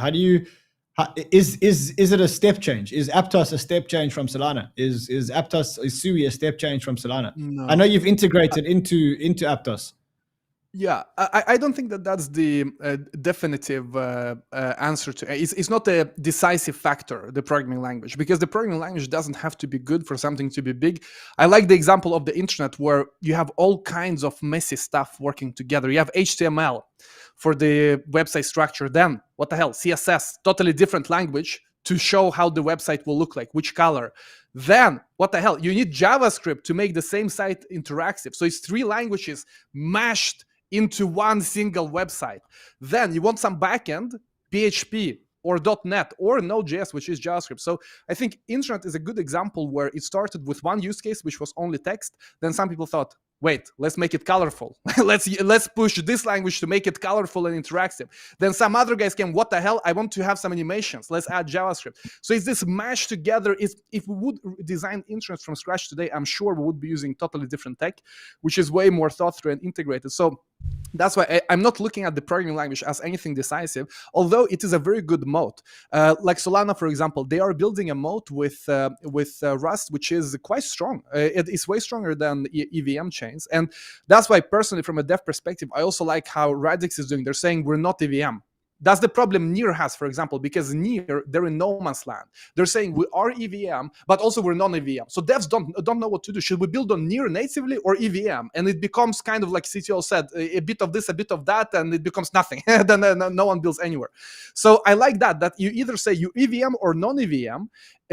is it a step change? Is Aptos a step change from Solana? Is Sui a step change from Solana? No. I know you've integrated into Aptos. Yeah, I don't think that's the definitive answer to it. It's not a decisive factor, the programming language, because the programming language doesn't have to be good for something to be big. I like the example of the internet where you have all kinds of messy stuff working together. You have HTML for the website structure. Then, what the hell, CSS, totally different language to show how the website will look like, which color. Then, what the hell, you need JavaScript to make the same site interactive. So it's 3 languages mashed into one single website. Then you want some backend, PHP or .NET or Node.js, which is JavaScript. So I think internet is a good example where it started with one use case, which was only text. Then some people thought, wait, let's make it colorful. let's push this language to make it colorful and interactive. Then some other guys came, what the hell? I want to have some animations. Let's add JavaScript. So it's this mashed together. If we would design internet from scratch today, I'm sure we would be using totally different tech, which is way more thought through and integrated. So that's why I'm not looking at the programming language as anything decisive, although it is a very good moat. Like Solana, for example, they are building a moat with Rust, which is quite strong. It is way stronger than EVM chains. And that's why, personally, from a dev perspective, I also like how Radix is doing. They're saying we're not EVM. That's the problem Near has, for example, because Near, they're in no man's land. They're saying we are EVM, but also we're non-EVM. So devs don't know what to do. Should we build on Near natively or EVM? And it becomes kind of like CTO said, a bit of this, a bit of that, and it becomes nothing. Then no one builds anywhere. So I like that you either say you EVM or non-EVM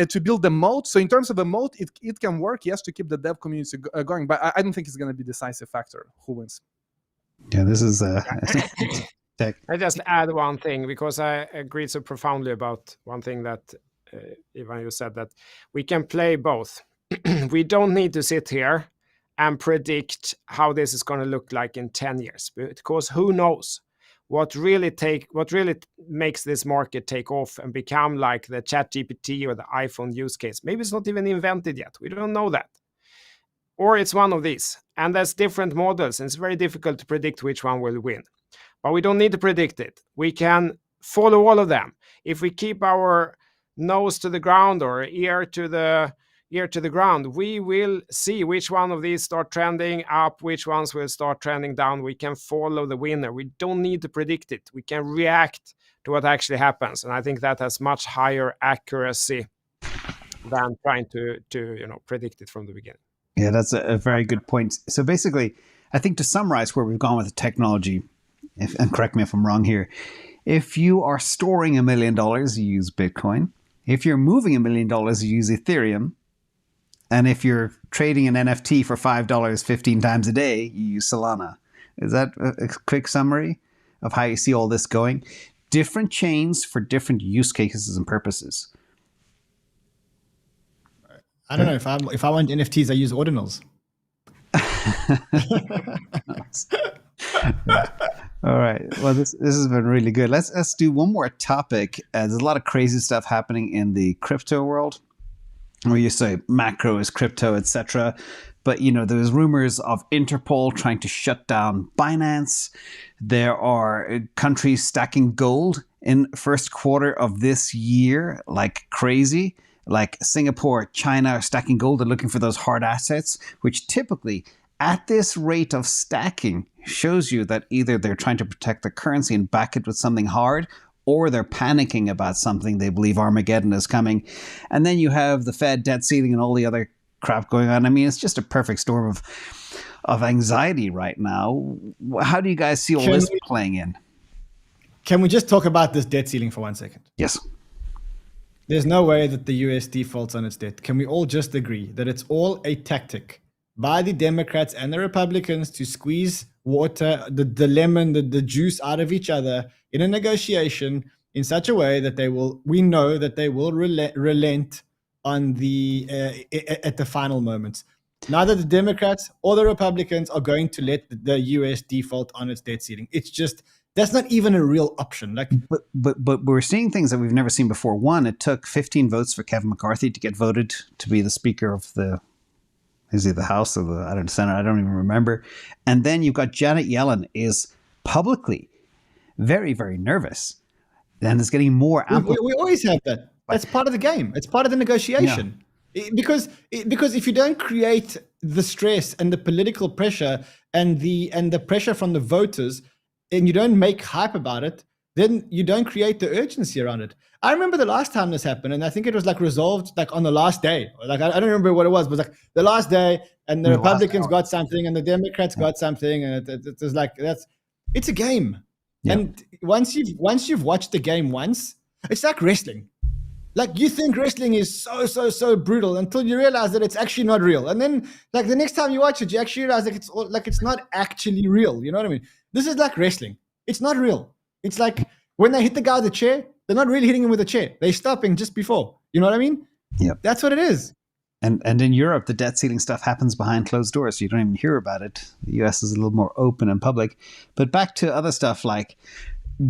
to build the moat. So in terms of a moat, it can work, yes, to keep the dev community going, but I don't think it's going to be a decisive factor who wins. Yeah, this is I just add one thing, because I agree so profoundly about one thing that Ivan, you said, that we can play both. We don't need to sit here and predict how this is going to look like in 10 years, because who knows what really makes this market take off and become like the ChatGPT or the iPhone use case. Maybe it's not even invented yet. We don't know that. Or it's one of these. And there's different models, and it's very difficult to predict which one will win. But we don't need to predict it. We can follow all of them. If we keep our nose to the ground or ear to the ground, we will see which one of these start trending up, which ones will start trending down. We can follow the winner. We don't need to predict it. We can react to what actually happens. And I think that has much higher accuracy than trying to predict it from the beginning. Yeah, that's a very good point. So basically, I think to summarize where we've gone with the technology, and correct me if I'm wrong here, if you are storing $1 million, you use Bitcoin. If you're moving $1 million, you use Ethereum. And if you're trading an NFT for $5 15 times a day, you use Solana. Is that a quick summary of how you see all this going? Different chains for different use cases and purposes. I don't know, if I want NFTs, I use ordinals. All right. Well, this has been really good. Let's do one more topic. There's a lot of crazy stuff happening in the crypto world, where you say macro is crypto, etc. But there's rumors of Interpol trying to shut down Binance. There are countries stacking gold in first quarter of this year like crazy. Like Singapore, China are stacking gold. They're looking for those hard assets, which typically at this rate of stacking shows you that either they're trying to protect the currency and back it with something hard, or they're panicking about something. They believe Armageddon is coming. And then you have the Fed debt ceiling and all the other crap going on. I mean, it's just a perfect storm of anxiety right now. How do you guys see all this playing in? Can we just talk about this debt ceiling for 1 second? Yes. There's no way that the US defaults on its debt. Can we all just agree that it's all a tactic by the Democrats and the Republicans to squeeze water, the lemon, the juice out of each other in a negotiation in such a way that we know that they will relent on at the final moments. Neither the Democrats or the Republicans are going to let the US default on its debt ceiling. It's just, that's not even a real option. But we're seeing things that we've never seen before. One, it took 15 votes for Kevin McCarthy to get voted to be the Speaker of is it the House or the Senate? I don't even remember. And then you've got Janet Yellen is publicly very, very nervous, and is getting more ample. We always have that. That's part of the game. It's part of the negotiation. Yeah. Because if you don't create the stress and the political pressure and the pressure from the voters, and you don't make hype about it, then you don't create the urgency around it. I remember the last time this happened, and I think it was resolved on the last day. I don't remember what it was, but the last day, and the Republicans got something, and the Democrats got something, and it was it's a game. Yeah. And once you've watched the game once, it's like wrestling. You think wrestling is so brutal until you realize that it's actually not real, and then the next time you watch it, you actually realize it's not actually real. You know what I mean? This is like wrestling. It's not real. It's like when they hit the guy with the chair, they're not really hitting him with a chair. They're stopping just before. You know what I mean? Yep. That's what it is. And in Europe, the debt ceiling stuff happens behind closed doors, so you don't even hear about it. The US is a little more open and public. But back to other stuff like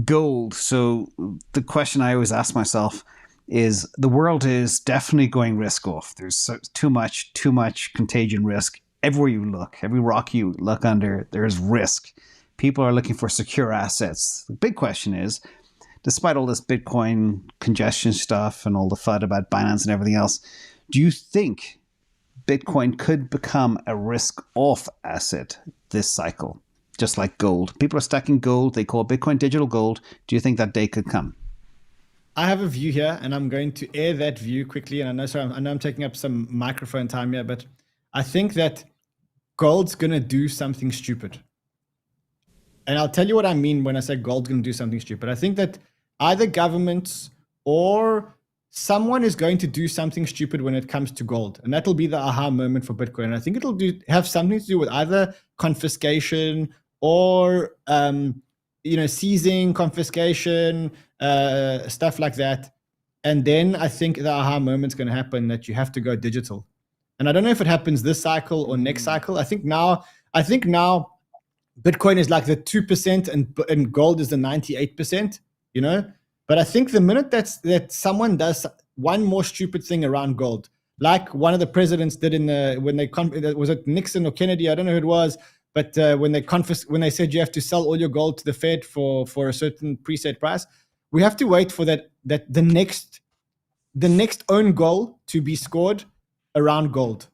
gold. So the question I always ask myself is, the world is definitely going risk off. There's too much contagion risk. Everywhere you look, every rock you look under, there's risk. People are looking for secure assets. The big question is, despite all this Bitcoin congestion stuff and all the FUD about Binance and everything else, do you think Bitcoin could become a risk-off asset this cycle, just like gold? People are stacking gold. They call Bitcoin digital gold. Do you think that day could come? I have a view here, and I'm going to air that view quickly. And I know I'm taking up some microphone time here, but I think that gold's going to do something stupid. And I'll tell you what I mean when I say gold's going to do something stupid. I think that either governments or someone is going to do something stupid when it comes to gold. And that'll be the aha moment for Bitcoin. And I think it'll have something to do with either confiscation or, seizing, confiscation, stuff like that. And then I think the aha moment's going to happen that you have to go digital. And I don't know if it happens this cycle or next cycle. I think now Bitcoin is like the 2% and gold is the 98%, But I think the minute that someone does one more stupid thing around gold, like one of the presidents did was it Nixon or Kennedy? I don't know who it was, but when they said you have to sell all your gold to the Fed for a certain preset price, we have to wait for that the next own goal to be scored around gold.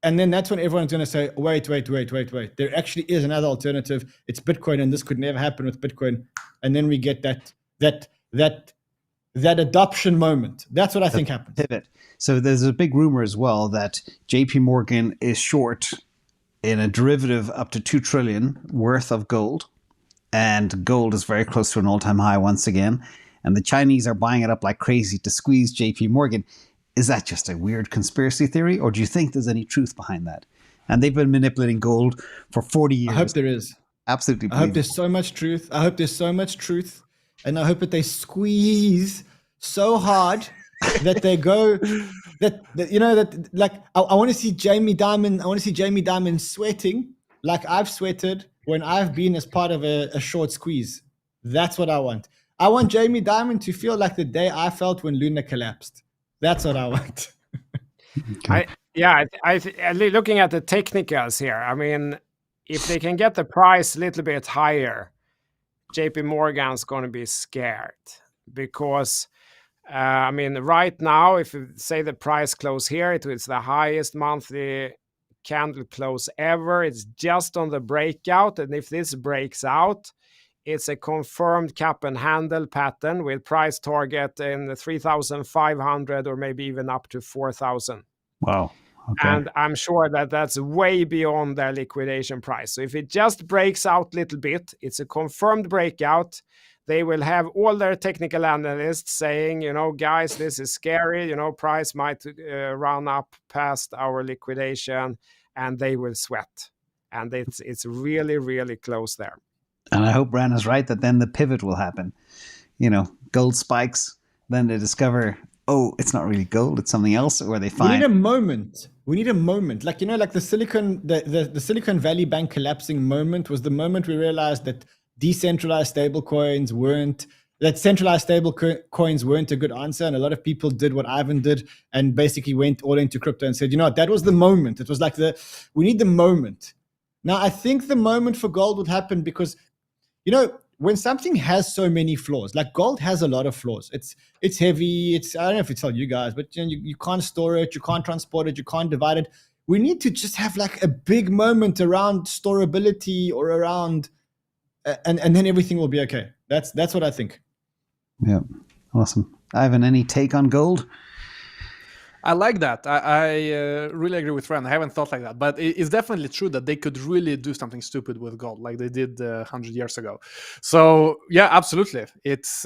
And then that's when everyone's going to say, wait. There actually is another alternative. It's Bitcoin, and this could never happen with Bitcoin. And then we get that adoption moment. That's what I think happens. Pivot. So there's a big rumor as well that JP Morgan is short in a derivative up to $2 trillion worth of gold. and gold is very close to an all-time high once again, and the Chinese are buying it up like crazy to squeeze JP Morgan. Is that just a weird conspiracy theory, or do you think there's any truth behind that? And they've been manipulating gold for 40 years. I hope there is. Absolutely. I hope there's so much truth. I hope there's so much truth. And I hope that they squeeze so hard that they go, that you know, that like, I want to see Jamie Dimon sweating like I've sweated when I've been as part of a short squeeze. That's what I want. I want Jamie Dimon to feel like the day I felt when Luna collapsed. That's what I want. Okay. Looking at the technicals here, I mean, if they can get the price a little bit higher, JP Morgan's going to be scared because, I mean, right now, if you say the price close here, it was the highest monthly candle close ever. It's just on the breakout. And if this breaks out, it's a confirmed cap and handle pattern with price target in the 3,500 or maybe even up to 4,000. Wow. Okay. And I'm sure that that's way beyond their liquidation price. So if it just breaks out a little bit, it's a confirmed breakout. They will have all their technical analysts saying, you know, guys, this is scary. You know, price might run up past our liquidation, and they will sweat. And it's really, really close there. And I hope Bran is right that then the pivot will happen. You know, gold spikes, then they discover, oh, it's not really gold, it's something else, or they find... We need a moment. We need a moment. Like, you know, like the Silicon Valley Bank collapsing moment was the moment we realized that decentralized stablecoins weren't a good answer. And a lot of people did what Ivan did and basically went all into crypto and said, you know what, that was the moment. It was like we need the moment. Now, I think the moment for gold would happen because, you know, when something has so many flaws, like gold has a lot of flaws. It's heavy. I don't know if it's all you guys, but you know, you can't store it, you can't transport it, you can't divide it. We need to just have like a big moment around storability or around, and then everything will be okay. That's what I think. Yeah, awesome. Ivan, any take on gold? I like that. I really agree with Ren. I haven't thought like that, but it's definitely true that they could really do something stupid with gold, like they did 100 years ago. So yeah, absolutely, it's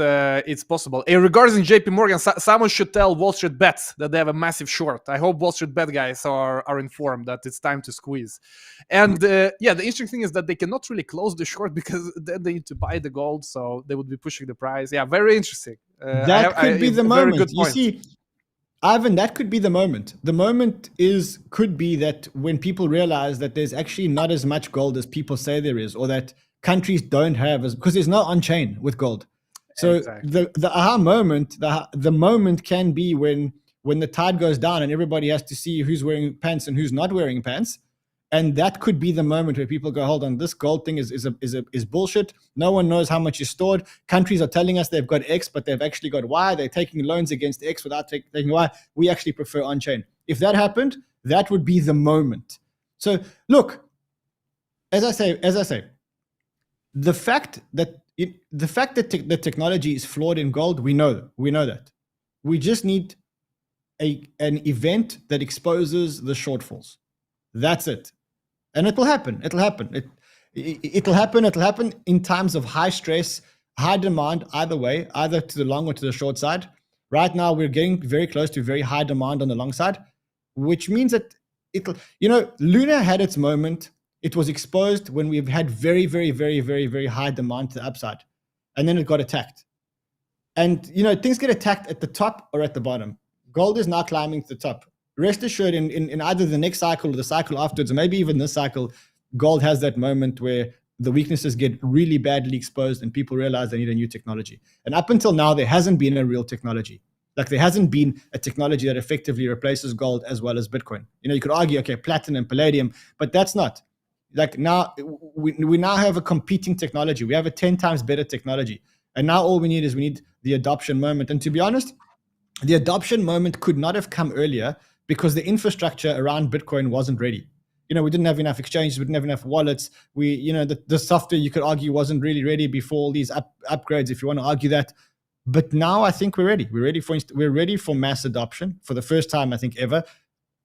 possible. Regarding JP Morgan, someone should tell Wall Street Bets that they have a massive short. I hope Wall Street Bet guys are informed that it's time to squeeze. And yeah, the interesting thing is that they cannot really close the short because then they need to buy the gold, so they would be pushing the price. Yeah, very interesting. That could be the moment. You see, Ivan, that could be the moment. The moment could be that when people realize that there's actually not as much gold as people say there is, or that countries don't have, because there's no on-chain with gold. So exactly. The aha moment, the moment can be when the tide goes down and everybody has to see who's wearing pants and who's not wearing pants. And that could be the moment where people go, hold on, this gold thing is bullshit. No one knows how much is stored. Countries are telling us they've got X, but they've actually got Y. They're taking loans against X without taking Y. We actually prefer on-chain. If that happened, that would be the moment. So look, as I say, the fact that the technology is flawed in gold, we know that. We just need an event that exposes the shortfalls. That's it. And it will happen. It'll happen in times of high stress, high demand, either way, either to the long or to the short side. Right now, we're getting very close to very high demand on the long side, which means that Luna had its moment. It was exposed when we've had very, very, very, very, very high demand to the upside. And then it got attacked. And, things get attacked at the top or at the bottom. Gold is now climbing to the top. Rest assured, in either the next cycle or the cycle afterwards, or maybe even this cycle, gold has that moment where the weaknesses get really badly exposed and people realize they need a new technology. And up until now, there hasn't been a real technology. Like there hasn't been a technology that effectively replaces gold as well as Bitcoin. You could argue, okay, platinum, palladium, but that's not. Like now, we now have a competing technology. We have a 10 times better technology. And now all we need is the adoption moment. And to be honest, the adoption moment could not have come earlier because the infrastructure around Bitcoin wasn't ready. We didn't have enough exchanges, we didn't have enough wallets. The software, you could argue, wasn't really ready before all these upgrades, if you want to argue that. But now I think we're ready. We're ready for mass adoption for the first time, I think, ever.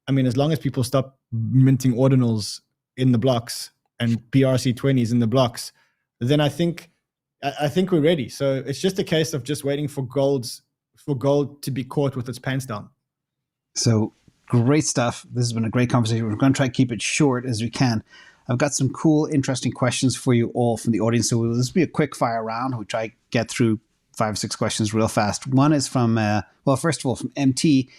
I mean, as long as people stop minting ordinals in the blocks and PRC20s in the blocks, then I think we're ready. So it's just a case of just waiting for gold to be caught with its pants down. So great stuff. This has been a great conversation. We're going to try to keep it short as we can. I've got some cool, interesting questions for you all from the audience. So this will be a quick fire round. We'll try to get through 5 or 6 questions real fast. One is from, first of all, from MT.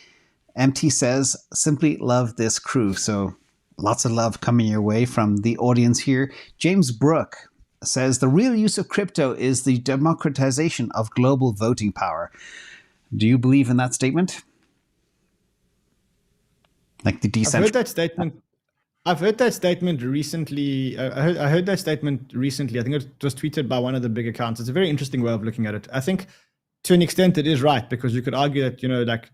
MT says, simply love this crew. So lots of love coming your way from the audience here. James Brook says, the real use of crypto is the democratization of global voting power. Do you believe in that statement? Like the decentralized. I've heard that statement recently. I heard that statement recently. I think it was tweeted by one of the big accounts. It's a very interesting way of looking at it. I think to an extent it is right, because you could argue that, like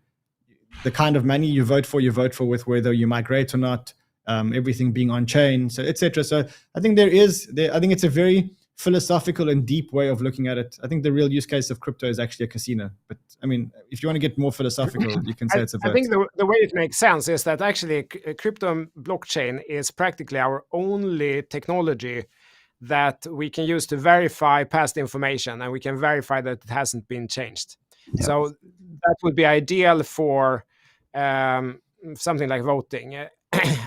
the kind of money you vote for with whether you migrate or not, everything being on chain, so etc. So I think I think it's a very philosophical and deep way of looking at it. I think the real use case of crypto is actually a casino. But I mean, if you want to get more philosophical, you can say it's a vote. I think the way it makes sense is that actually crypto blockchain is practically our only technology that we can use to verify past information, and we can verify that it hasn't been changed. Yeah. So that would be ideal for something like voting.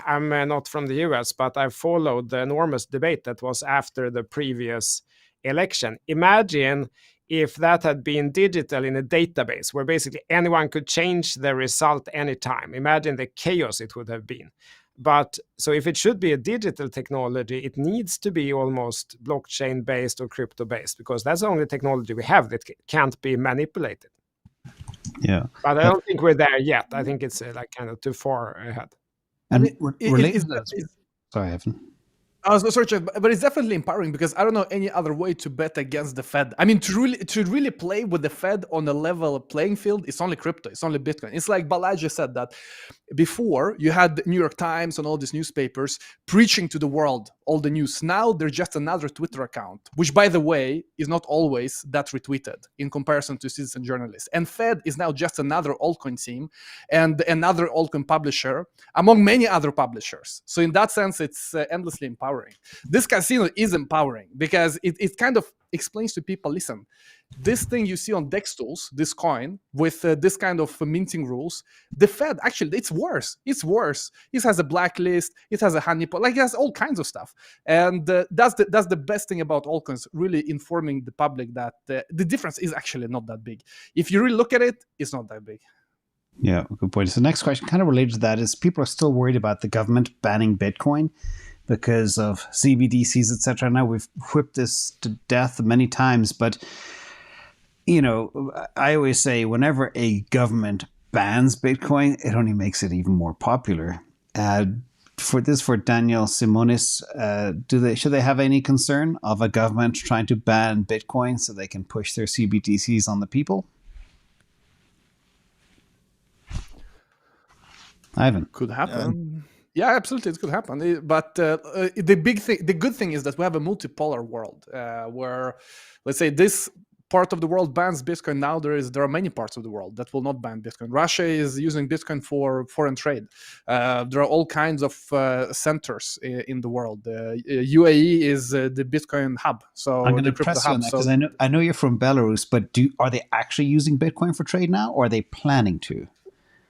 I'm not from the US, but I followed the enormous debate that was after the previous election. Imagine if that had been digital in a database where basically anyone could change the result anytime. Imagine the chaos it would have been. But so if it should be a digital technology, it needs to be almost blockchain based or crypto based, because that's the only technology we have that can't be manipulated. Yeah. But I don't think we're there yet. I think it's like kind of too far ahead. And sorry, Evan. I was sorry, but it's definitely empowering, because I don't know any other way to bet against the Fed. I mean, to really play with the Fed on a level playing field, it's only crypto, it's only Bitcoin. It's like Balaji said that before you had the New York Times and all these newspapers preaching to the world all the news. Now they're just another Twitter account, which, by the way, is not always that retweeted in comparison to citizen journalists. And Fed is now just another altcoin team and another altcoin publisher among many other publishers. So in that sense, it's endlessly empowering. This casino is empowering because it kind of explains to people, listen, this thing you see on DEX tools, this coin with this kind of minting rules, the Fed, actually, it's worse. It's worse. It has a blacklist. It has a honeypot. Like, it has all kinds of stuff. And that's the best thing about altcoins, really informing the public that the difference is actually not that big. If you really look at it, it's not that big. Yeah, good point. So the next question, kind of related to that, is people are still worried about the government banning Bitcoin because of CBDCs, etc. Now, we've whipped this to death many times, but I always say whenever a government bans Bitcoin, it only makes it even more popular. For Daniel Simonis, should they have any concern of a government trying to ban Bitcoin so they can push their CBDCs on the people? Ivan. Could happen. Yeah, absolutely, it could happen. But the good thing is that we have a multipolar world where, let's say, this part of the world bans Bitcoin. Now there are many parts of the world that will not ban Bitcoin. Russia is using Bitcoin for foreign trade. There are all kinds of centers in the world. UAE is the Bitcoin hub. So I'm going to press you on that, because I know you're from Belarus, but are they actually using Bitcoin for trade now, or are they planning to?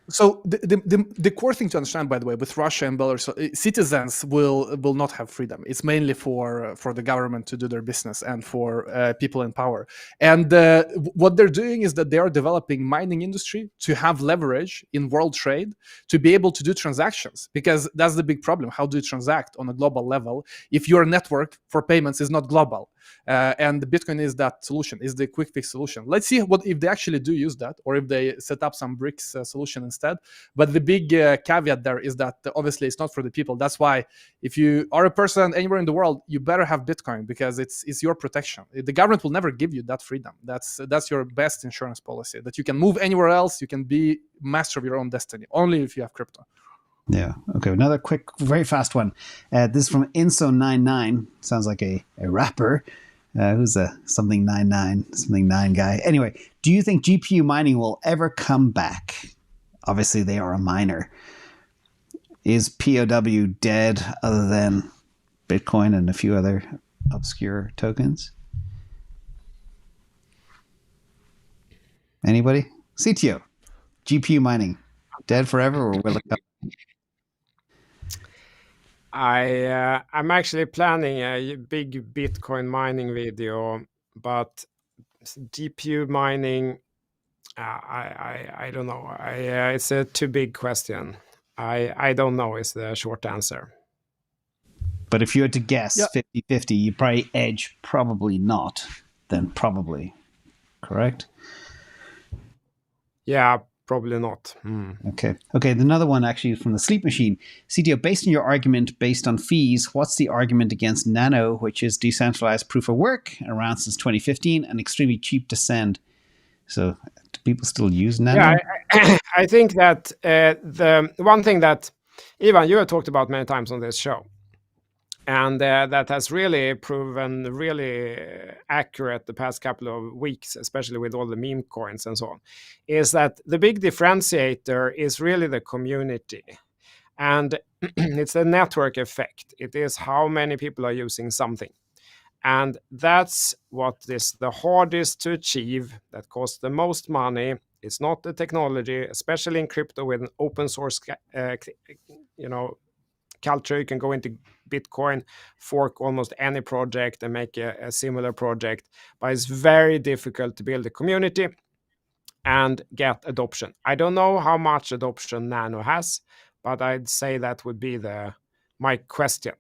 So the core thing to understand, by the way, with Russia and Belarus, citizens will not have freedom. It's mainly for the government to do their business and for people in power. And what they're doing is that they are developing mining industry to have leverage in world trade, to be able to do transactions, because that's the big problem. How do you transact on a global level if your network for payments is not global? And the Bitcoin is that solution, is the quick fix solution. Let's see what if they actually do use that, or if they set up some BRICS solution instead. But the big caveat there is that obviously it's not for the people. That's why if you are a person anywhere in the world, you better have Bitcoin, because it's your protection. The government will never give you that freedom. That's your best insurance policy, that you can move anywhere else. You can be master of your own destiny, only if you have crypto. Yeah. Okay. Another quick, very fast one. This is from Inso99. Sounds like a rapper. Who's a something 9 guy. Anyway, do you think GPU mining will ever come back? Obviously, they are a miner. Is POW dead, other than Bitcoin and a few other obscure tokens? Anybody? CTO, GPU mining, dead forever or will it come? I'm actually planning a big Bitcoin mining video, but GPU mining, I don't know. It's a too big question. I don't know is the short answer. But if you had to guess 50-50, you probably edge probably not, then probably. Correct? Yeah, probably not. Okay. Another one actually from the Sleep Machine. CTO, based on your argument based on fees, what's the argument against Nano, which is decentralized proof of work, around since 2015 and extremely cheap to send? So do people still use Nano? Yeah, I think that the one thing that, Ivan, you have talked about many times on this show, and that has really proven really accurate the past couple of weeks, especially with all the meme coins and so on, is that the big differentiator is really the community. And it's the network effect. It is how many people are using something. And that's what is the hardest to achieve, that costs the most money. It's not the technology, especially in crypto with an open source culture. You can go into Bitcoin, fork almost any project and make a similar project, but it's very difficult to build a community and get adoption. I don't know how much adoption Nano has, but I'd say that would be my question.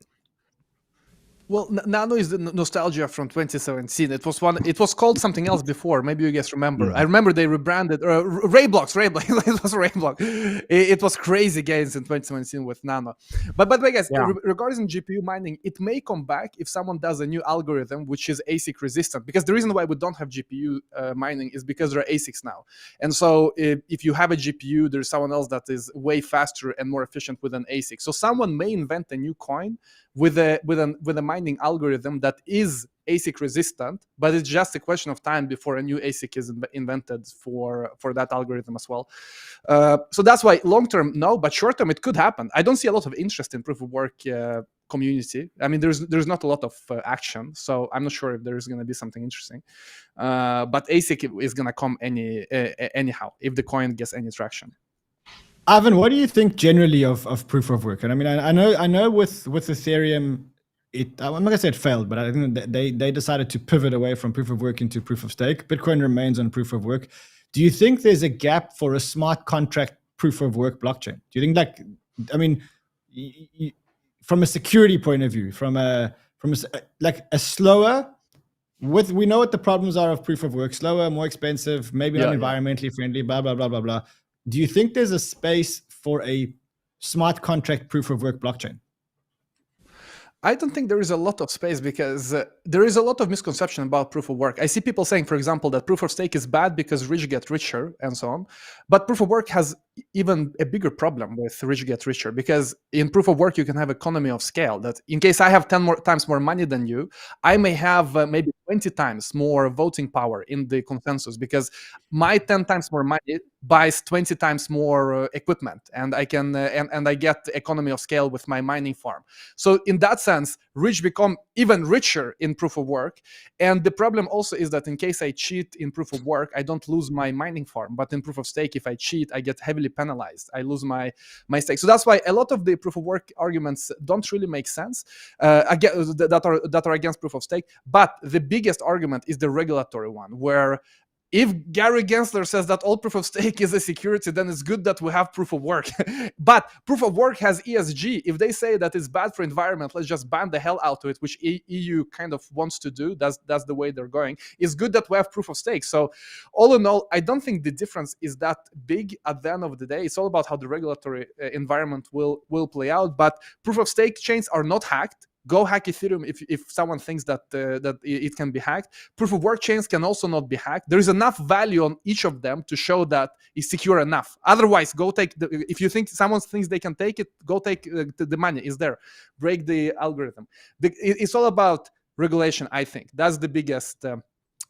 Well, Nano is the nostalgia from 2017. It was called something else before. Maybe you guys remember. I remember they rebranded Rayblock. It was Rayblock. It was crazy games in 2017 with Nano. But guys, regarding GPU mining, it may come back if someone does a new algorithm which is ASIC resistant. Because the reason why we don't have GPU mining is because there are ASICs now. And so if you have a GPU, there's someone else that is way faster and more efficient with an ASIC. So someone may invent a new coin with a mining algorithm that is ASIC resistant, but it's just a question of time before a new ASIC is invented for that algorithm as well. So that's why long term, no, but short term it could happen. I don't see a lot of interest in proof of work community. I mean, there's not a lot of action, so I'm not sure if there is going to be something interesting. But ASIC is going to come anyhow if the coin gets any traction. Ivan, what do you think generally of proof of work? And I mean, I know with Ethereum, I'm not gonna say it failed, but I think that they decided to pivot away from proof of work into proof of stake. Bitcoin remains on proof of work. Do you think there's a gap for a smart contract proof of work blockchain? Do you think from a security point of view, from a slower, we know what the problems are of proof of work, slower, more expensive, maybe not environmentally friendly, blah, blah, blah, blah, blah. Do you think there's a space for a smart contract proof of work blockchain? I don't think there is a lot of space because there is a lot of misconception about proof of work. I see people saying, for example, that proof of stake is bad because rich get richer and so on. But proof of work has even a bigger problem with rich get richer, because in proof of work, you can have economy of scale. That in case I have 10 times more money than you, I may have maybe 20 times more voting power in the consensus, because my 10 times more money buys 20 times more equipment, and I can and I get economy of scale with my mining farm. So in that sense, rich become even richer in proof of work. And the problem also is that in case I cheat in proof of work, I don't lose my mining farm. But in proof of stake, if I cheat, I get heavily penalized. I lose my stake. So that's why a lot of the proof of work arguments don't really make sense that are against proof of stake. But the biggest argument is the regulatory one, where if Gary Gensler says that all proof of stake is a security, then it's good that we have proof of work. But proof of work has ESG. If they say that it's bad for environment, let's just ban the hell out of it, which EU kind of wants to do. That's the way they're going. It's good that we have proof of stake. So all in all, I don't think the difference is that big at the end of the day. It's all about how the regulatory environment will play out. But proof of stake chains are not hacked. Go hack Ethereum if someone thinks that it can be hacked. Proof of work chains can also not be hacked. There is enough value on each of them to show that it's secure enough. Otherwise, go take if you think someone thinks they can take it, go take the money. Is there? Break the algorithm. It's all about regulation. I think that's the biggest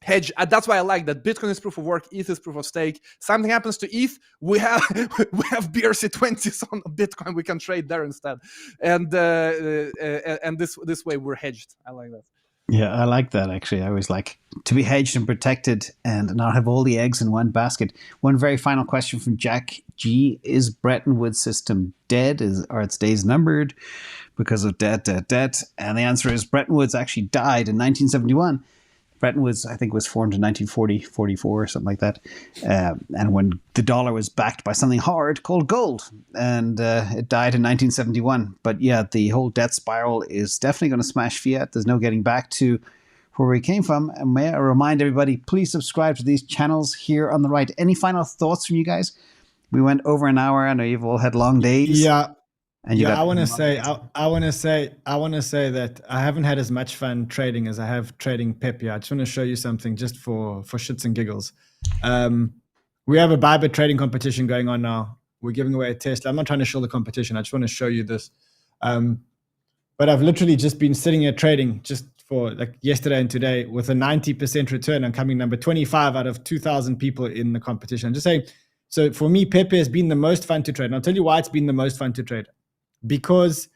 hedge. That's why I like that Bitcoin is proof of work, ETH is proof of stake. Something happens to ETH, we have BRC20s on Bitcoin. We can trade there instead, and this way we're hedged. I like that. Yeah, I like that actually. I always like to be hedged and protected and not have all the eggs in one basket. One very final question from Jack G. Is Bretton Woods system dead? Are its days numbered because of debt? And the answer is Bretton Woods actually died in 1971. Bretton Woods, I think, was formed in 1940, 44 or something like that. And when the dollar was backed by something hard called gold. And it died in 1971. But yeah, the whole debt spiral is definitely going to smash fiat. There's no getting back to where we came from. And may I remind everybody, please subscribe to these channels here on the right. Any final thoughts from you guys? We went over an hour. I know you've all had long days. Yeah. And I want to say that I haven't had as much fun trading as I have trading Pepe. I just want to show you something just for shits and giggles. We have a Bybit trading competition going on now. We're giving away a Tesla. I'm not trying to show the competition. I just want to show you this. But I've literally just been sitting here trading just for like yesterday and today with a 90% return. I'm coming number 25 out of 2,000 people in the competition. I'm just saying. So for me, Pepe has been the most fun to trade. And I'll tell you why it's been the most fun to trade. Because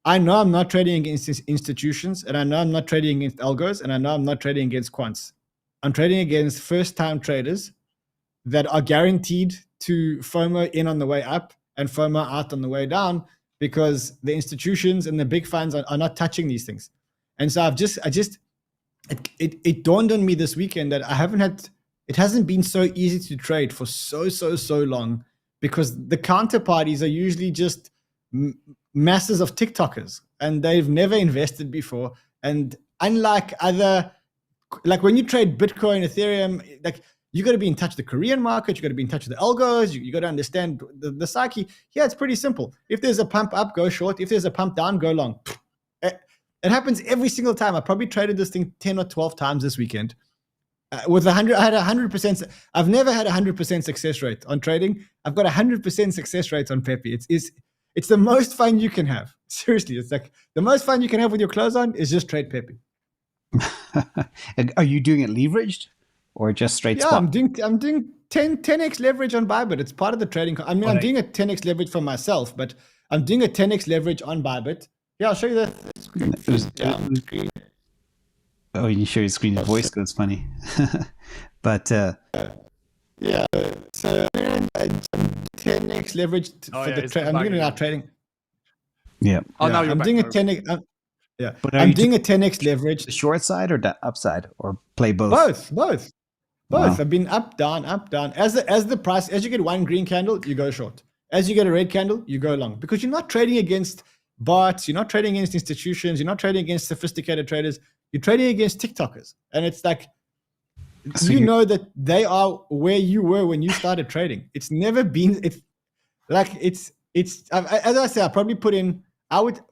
I know I'm not trading against institutions, and I know I'm not trading against algos, and I know I'm not trading against quants. I'm trading against first-time traders that are guaranteed to FOMO in on the way up and FOMO out on the way down, because the institutions and the big funds are not touching these things. And so it dawned on me this weekend that it hasn't been so easy to trade for so long, because the counterparties are usually just masses of TikTokers, and they've never invested before. And unlike other, like when you trade Bitcoin, Ethereum, like you got to be in touch with the Korean market, you got to be in touch with the algos, you got to understand the psyche. Yeah, it's pretty simple. If there's a pump up, go short. If there's a pump down, go long. It happens every single time. I probably traded this thing 10 or 12 times this weekend. With 100, I had 100%. I've never had 100% success rate on trading. I've got 100% success rate on Pepe. It's the most fun you can have. Seriously, it's like the most fun you can have with your clothes on is just trade Pepe. Are you doing it leveraged or just straight spot? I'm doing 10x leverage on Bybit. It's part of the trading. I mean, I'm doing a 10x leverage for myself, but I'm doing a 10x leverage on Bybit. Yeah, I'll show you that screen. Oh, you show your screen. Your voice goes funny. But yeah, so 10x leverage for the trade. I'm doing it now trading. Yeah. Oh, now you're I'm back. doing a 10x. Yeah, but I'm doing a 10x leverage. The short side or the upside, or play both? Both. Wow. I've been up, down. As the price, as you get one green candle, you go short. As you get a red candle, you go long, because you're not trading against bots, you're not trading against institutions, you're not trading against sophisticated traders. You're trading against TikTokers, and it's like, so you know that they are where you were when you started trading. It's never been. It's as I say, I probably put in.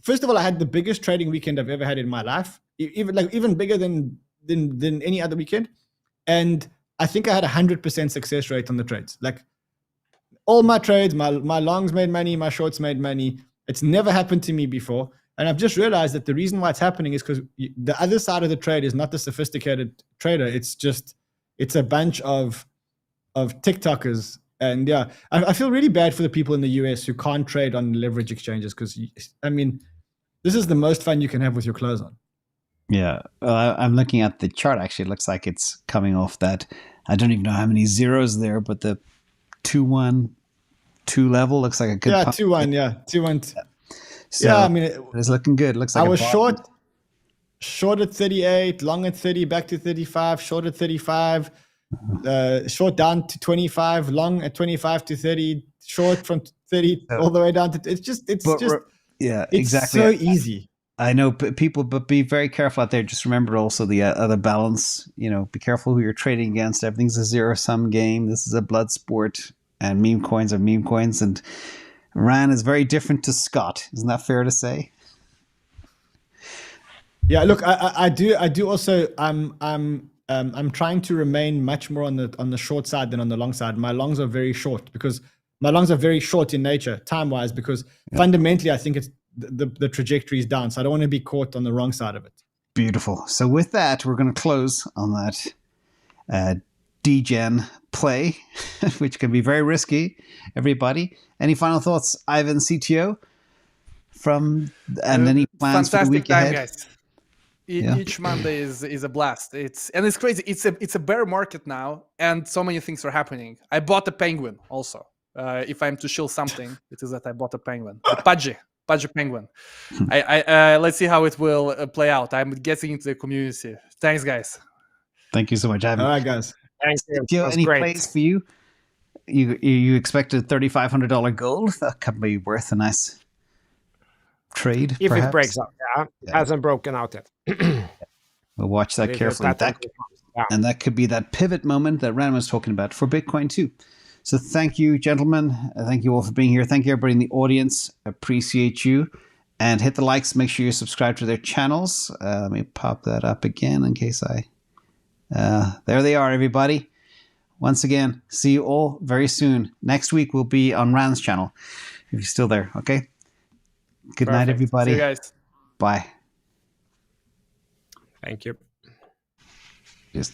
First of all, I had the biggest trading weekend I've ever had in my life, even bigger than any other weekend, and I think I had 100% success rate on the trades. Like all my trades, my longs made money, my shorts made money. It's never happened to me before. And I've just realized that the reason why it's happening is because the other side of the trade is not the sophisticated trader. It's a bunch of TikTokers. And yeah, I feel really bad for the people in the US who can't trade on leverage exchanges, because, I mean, this is the most fun you can have with your clothes on. Yeah. I'm looking at the chart. Actually, it looks like it's coming off that. I don't even know how many zeros there, but the 2-1-2 level looks like a good. Yeah, 2-1. Yeah, 2-1. So yeah, I mean, it's looking good. It looks like I was short at 38, long at 30, back to 35, short at 35, short down to 25, long at 25 to 30, short from 30 all the way down to. Yeah, exactly. So easy. I know people, but be very careful out there. Just remember also the other balance. You know, be careful who you're trading against. Everything's a zero-sum game. This is a blood sport, and meme coins are meme coins, and Ran is very different to Scott. Isn't that fair to say? Yeah, look, I do also. I'm trying to remain much more on the short side than on the long side. My longs are very short in nature, time-wise, because fundamentally I think it's the trajectory is down. So I don't want to be caught on the wrong side of it. Beautiful. So with that, we're going to close on that degen play, which can be very risky. Everybody, any final thoughts, Ivan, CTO, and any plans for the week ahead? Guys. Each Monday is a blast. It's crazy. It's a bear market now, and so many things are happening. I bought a penguin also. If I'm to shill something, it is that I bought a penguin, a pudgy penguin. I let's see how it will play out. I'm getting into the community. Thanks, guys. Thank you so much, Ivan. All right, guys. Thank you. Do you have That's any great. plays for you? You expected $3,500 gold? That could be worth a nice trade. If perhaps? it breaks out, it hasn't broken out yet. We'll watch that If carefully. And that could be that pivot moment that Ran was talking about for Bitcoin too. So thank you, gentlemen. Thank you all for being here. Thank you, everybody in the audience. Appreciate you. And hit the likes. Make sure you subscribe to their channels. Let me pop that up again in case there they are, everybody. Once again, see you all very soon. Next week we'll be on Ran's channel, if you're still there. Okay. Good night, everybody. See you guys. Bye. Thank you. Just